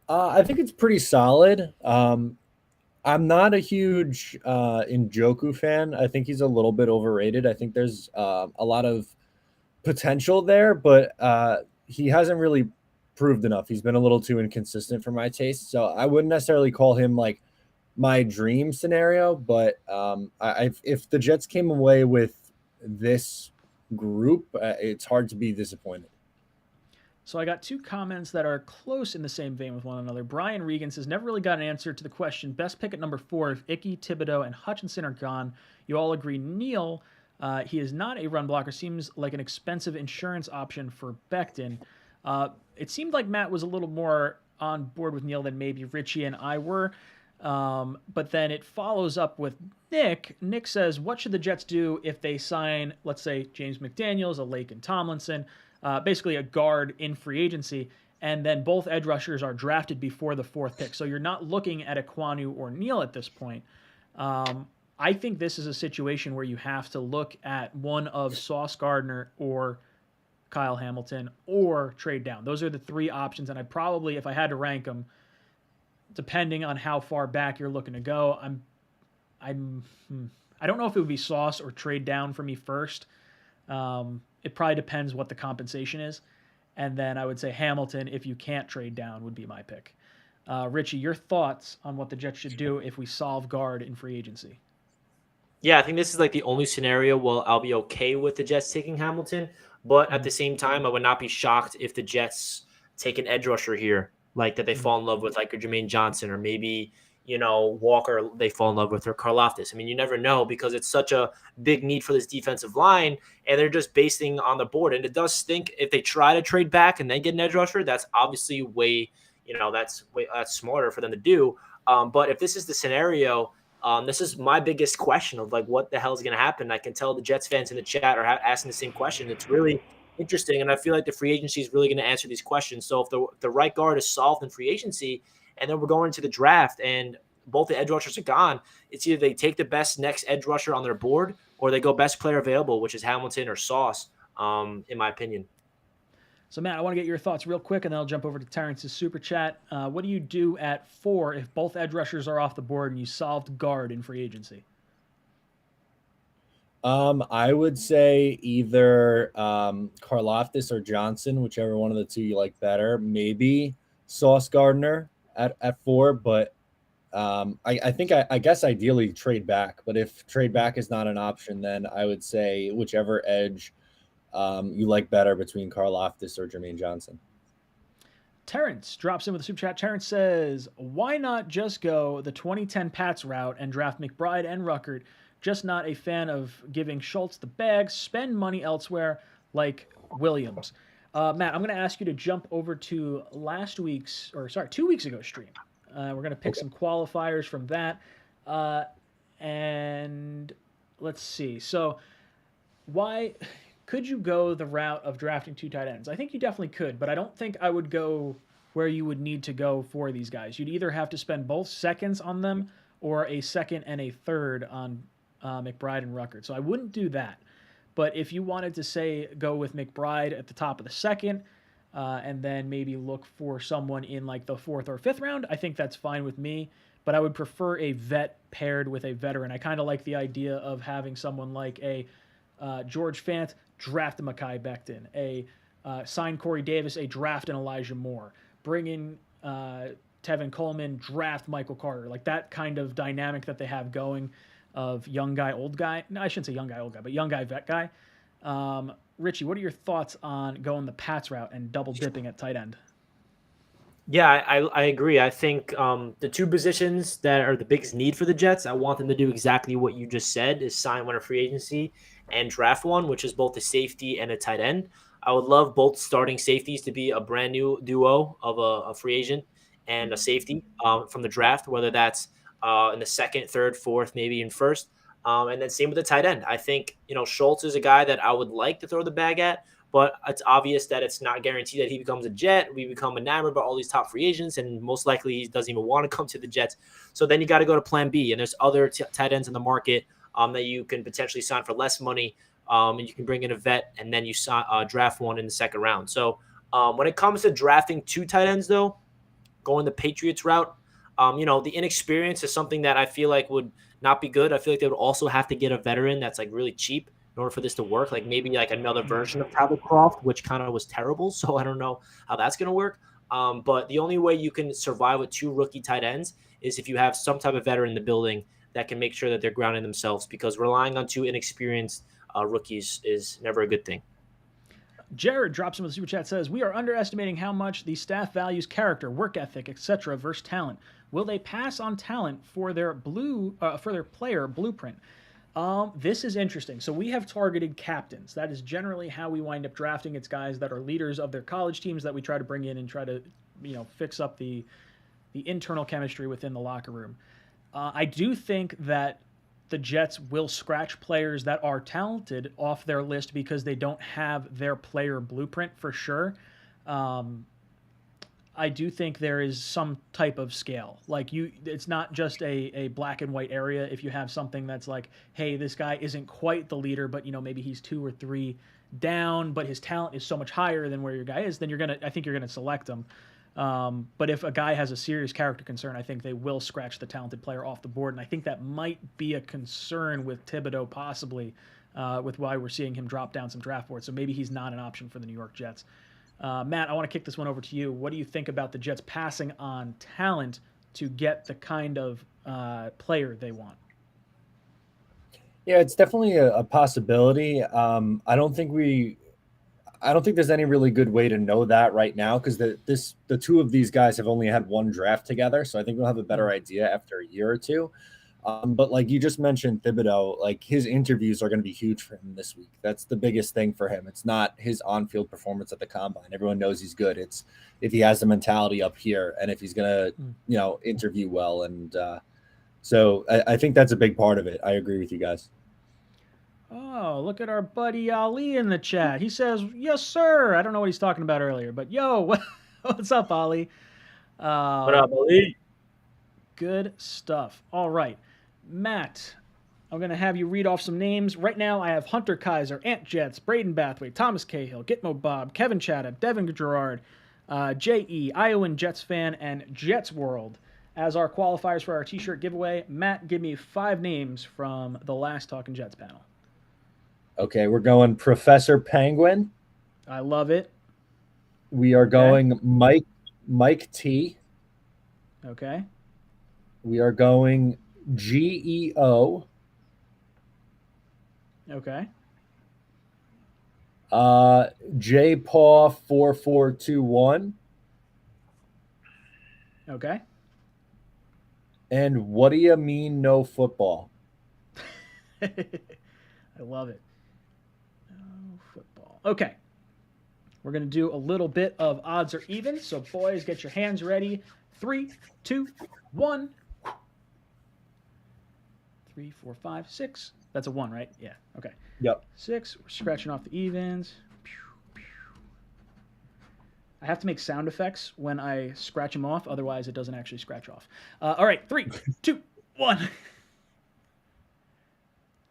I think it's pretty solid. I'm not a huge Njoku fan. I think he's a little bit overrated. I think there's a lot of potential there, but he hasn't really proved enough. He's been a little too inconsistent for my taste. So I wouldn't necessarily call him like my dream scenario, but if the Jets came away with this group, it's hard to be disappointed. So I got 2 comments that are close in the same vein with one another. Brian Regan says, never really got an answer to the question, best pick at number 4 if Ickey, Thibodeau, and Hutchinson are gone. You all agree Neal, he is not a run blocker, seems like an expensive insurance option for Becton. It seemed like Matt was a little more on board with Neal than maybe Richie and I were. But then it follows up with Nick. Nick says, what should the Jets do if they sign, let's say, James McDaniels, a Laken Tomlinson, basically a guard in free agency, and then both edge rushers are drafted before the 4th pick. So you're not looking at Ekwonu or Neal at this point. I think this is a situation where you have to look at one of Sauce Gardner or Kyle Hamilton or trade down. Those are the 3 options, and I'd probably, if I had to rank them, depending on how far back you're looking to go, I don't know if it would be Sauce or trade down for me first. It probably depends what the compensation is. And then I would say Hamilton, if you can't trade down, would be my pick. Richie, your thoughts on what the Jets should do if we solve guard in free agency? Yeah, I think this is like the only scenario where I'll be okay with the Jets taking Hamilton. But at Mhm. the same time, I would not be shocked if the Jets take an edge rusher here, like that they Mhm. fall in love with, like a Jermaine Johnson, or maybe, Walker they fall in love with, or Karlaftis. I mean, you never know because it's such a big need for this defensive line, and they're just basing on the board. And it does stink if they try to trade back and then get an edge rusher. That's obviously that's smarter for them to do. But if this is the scenario, this is my biggest question of like what the hell is going to happen. I can tell the Jets fans in the chat are asking the same question. It's really interesting, and I feel like the free agency is really going to answer these questions. So if the right guard is solved in free agency, and then we're going into the draft, and both the edge rushers are gone, it's either they take the best next edge rusher on their board, or they go best player available, which is Hamilton or Sauce, in my opinion. So, Matt, I want to get your thoughts real quick, and then I'll jump over to Terrence's super chat. What do you do at 4 if both edge rushers are off the board and you solved guard in free agency? I would say either Karlaftis or Johnson, whichever one of the two you like better. Maybe Sauce Gardner at 4, but I think I guess ideally trade back. But if trade back is not an option, then I would say whichever edge you like better between Karlaftis or Jermaine Johnson. Terrence drops in with a super chat. Terrence says, why not just go the 2010 Pats route and draft McBride and Ruckert? Just not a fan of giving Schultz the bag. Spend money elsewhere like Williams. Matt, I'm going to ask you to jump over to 2 weeks ago stream. We're going to pick some qualifiers from that. And let's see. So why could you go the route of drafting 2 tight ends? I think you definitely could, but I don't think I would go where you would need to go for these guys. You'd either have to spend both seconds on them or a second and a third on McBride and Ruckert. So I wouldn't do that. But if you wanted to, say, go with McBride at the top of the second and then maybe look for someone in like the 4th or 5th round, I think that's fine with me. But I would prefer a vet paired with a veteran. I kind of like the idea of having someone like a George Fant, draft a Mekhi Becton, sign Corey Davis, a draft an Elijah Moore, bring in Tevin Coleman, draft Michael Carter, like that kind of dynamic that they have going of young guy, old guy. No, I shouldn't say young guy, old guy, but young guy, vet guy. Richie, what are your thoughts on going the Pats route and double dipping at tight end? Yeah, I agree. I think the 2 positions that are the biggest need for the Jets, I want them to do exactly what you just said, is sign one of free agency and draft one, which is both a safety and a tight end. I would love both starting safeties to be a brand new duo of a free agent and a safety from the draft, whether that's in the 2nd, 3rd, 4th, maybe in 1st. And then same with the tight end. I think, Schultz is a guy that I would like to throw the bag at, but it's obvious that it's not guaranteed that he becomes a Jet. We become enamored by all these top free agents, and most likely he doesn't even want to come to the Jets. So then you got to go to plan B, and there's other tight ends in the market that you can potentially sign for less money, and you can bring in a vet, and then you draft one in the 2nd round. So when it comes to drafting 2 tight ends, though, going the Patriots route, the inexperience is something that I feel like would not be good. I feel like they would also have to get a veteran that's like really cheap in order for this to work, like maybe like another version of Tyler Croft, which kind of was terrible. So I don't know how that's going to work. But the only way you can survive with 2 rookie tight ends is if you have some type of veteran in the building that can make sure that they're grounding themselves, because relying on 2 inexperienced rookies is never a good thing. Jared drops in with the super chat, says, we are underestimating how much the staff values character, work ethic, etc. versus talent. Will they pass on talent for their player blueprint? This is interesting. So we have targeted captains. That is generally how we wind up drafting. It's guys that are leaders of their college teams that we try to bring in and try to, fix up the internal chemistry within the locker room. I do think that the Jets will scratch players that are talented off their list because they don't have their player blueprint for sure. I do think there is some type of scale. Like it's not just a black and white area. If you have something that's like, hey, this guy isn't quite the leader, but maybe he's 2 or 3 down, but his talent is so much higher than where your guy is, then I think you're gonna select him. But if a guy has a serious character concern, I think they will scratch the talented player off the board, and I think that might be a concern with Thibodeau possibly, with why we're seeing him drop down some draft boards. So maybe he's not an option for the New York Jets. Matt, I want to kick this one over to you. What do you think about the Jets passing on talent to get the kind of player they want? Yeah, it's definitely a possibility. I don't think there's any really good way to know that right now because the two of these guys have only had one draft together, so I think we'll have a better idea after a year or two. But like you just mentioned, Thibodeau, like his interviews are going to be huge for him this week. That's the biggest thing for him. It's not his on-field performance at the combine. Everyone knows he's good. It's if he has the mentality up here and if he's going to, interview well. And so I think that's a big part of it. I agree with you guys. Oh, look at our buddy Ali in the chat. He says, yes, sir. I don't know what he's talking about earlier, but yo, what's up, Ali? What up, Ali? Good stuff. All right. Matt, I'm going to have you read off some names. Right now, I have Hunter Kaiser, Ant Jets, Braden Bathwaite, Thomas Cahill, Gitmo Bob, Kevin Chatham, Devin Gerard, J.E., Iowan Jets fan, and Jets World as our qualifiers for our t-shirt giveaway. Matt, give me 5 names from the last Talkin' Jets panel. Okay, we're going Professor Penguin. I love it. We are going Mike T. Okay. We are going GEO. Okay. J Paw 4421. Okay. And what do you mean no football? I love it. No football. Okay. We're going to do a little bit of odds or evens. So, boys, get your hands ready. 3, 2, 1. 3, 4, 5, 6. That's a 1, right? Yeah. Okay. Yep. 6. We're scratching off the evens. I have to make sound effects when I scratch them off. Otherwise, it doesn't actually scratch off. All right. 3, 2, 1.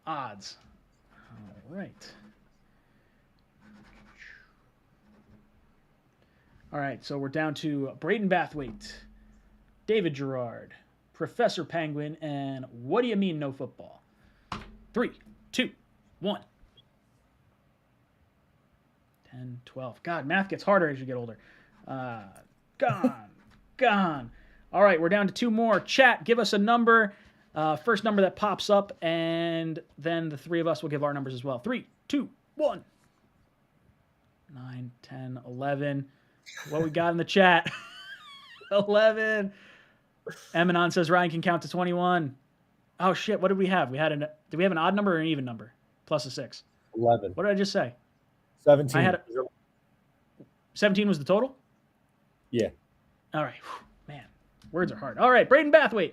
Odds. All right. All right. So we're down to Braden Bathwaite, David Gerard, Professor Penguin, and what do you mean no football? 3, 2, 1. 10, 12. God, math gets harder as you get older. Gone. All right, we're down to 2 more. Chat, give us a number. First number that pops up, and then the 3 of us will give our numbers as well. 3, 2, 1. 9, 10, 11. What we got in the chat? 11. Emanon says Ryan can count to 21. Oh, shit. What did we have? Did we have an odd number or an even number? Plus a 6. 11. What did I just say? 17. I had 17 was the total? Yeah. All right. Whew, man, words are hard. All right, Braden Bathwaite,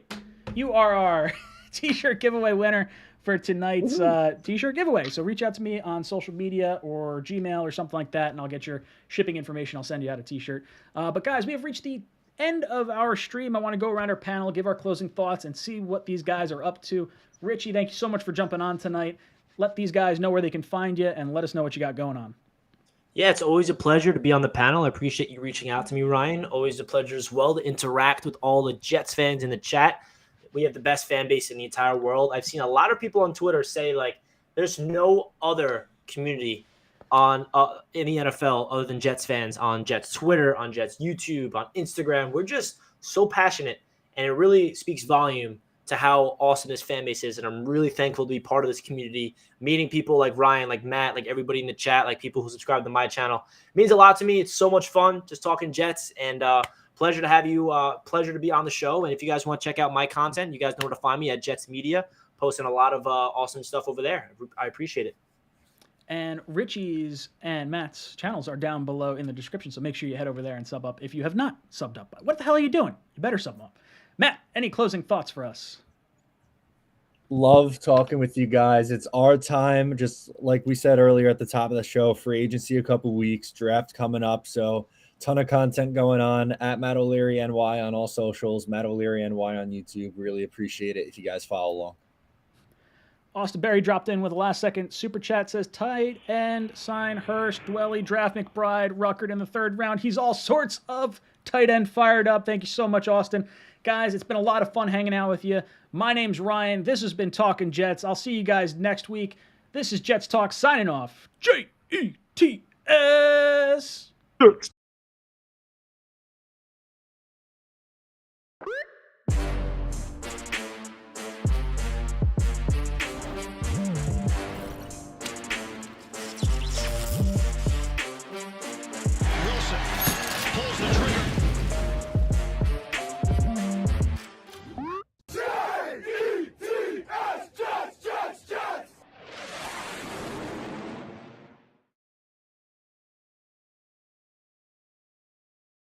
you are our t-shirt giveaway winner for tonight's t-shirt giveaway. So reach out to me on social media or Gmail or something like that, and I'll get your shipping information. I'll send you out a t-shirt. But guys, we have reached the end of our stream. I want to go around our panel, give our closing thoughts, and see what these guys are up to. Richie, thank you so much for jumping on tonight. Let these guys know where they can find you, and let us know what you got going on. Yeah, it's always a pleasure to be on the panel. I appreciate you reaching out to me, Ryan. Always a pleasure as well to interact with all the Jets fans in the chat. We have the best fan base in the entire world. I've seen a lot of people on Twitter say, like, there's no other community on in the NFL other than Jets fans on Jets Twitter, on Jets YouTube, on Instagram. We're just so passionate, and it really speaks volume to how awesome this fan base is. And I'm really thankful to be part of this community, meeting people like Ryan, like Matt, like everybody in the chat, like people who subscribe to my channel. It means a lot to me. It's so much fun just talking Jets, and pleasure to have you, pleasure to be on the show. And if you guys want to check out my content, you guys know where to find me at Jets Media, posting a lot of awesome stuff over there. I appreciate it. And Richie's and Matt's channels are down below in the description, so make sure you head over there and sub up if you have not subbed up. What the hell are you doing? You better sub up. Matt, any closing thoughts for us? Love talking with you guys. It's our time. Just like we said earlier at the top of the show, free agency a couple weeks, draft coming up. So ton of content going on at Matt O'Leary NY on all socials, Matt O'Leary NY on YouTube. Really appreciate it if you guys follow along. Austin Berry dropped in with a last-second super chat. Says, tight end, sign Hurst, Dwelly, draft McBride, Ruckert in the 3rd round. He's all sorts of tight end fired up. Thank you so much, Austin. Guys, it's been a lot of fun hanging out with you. My name's Ryan. This has been Talkin' Jets. I'll see you guys next week. This is Jets Talk signing off. Jets.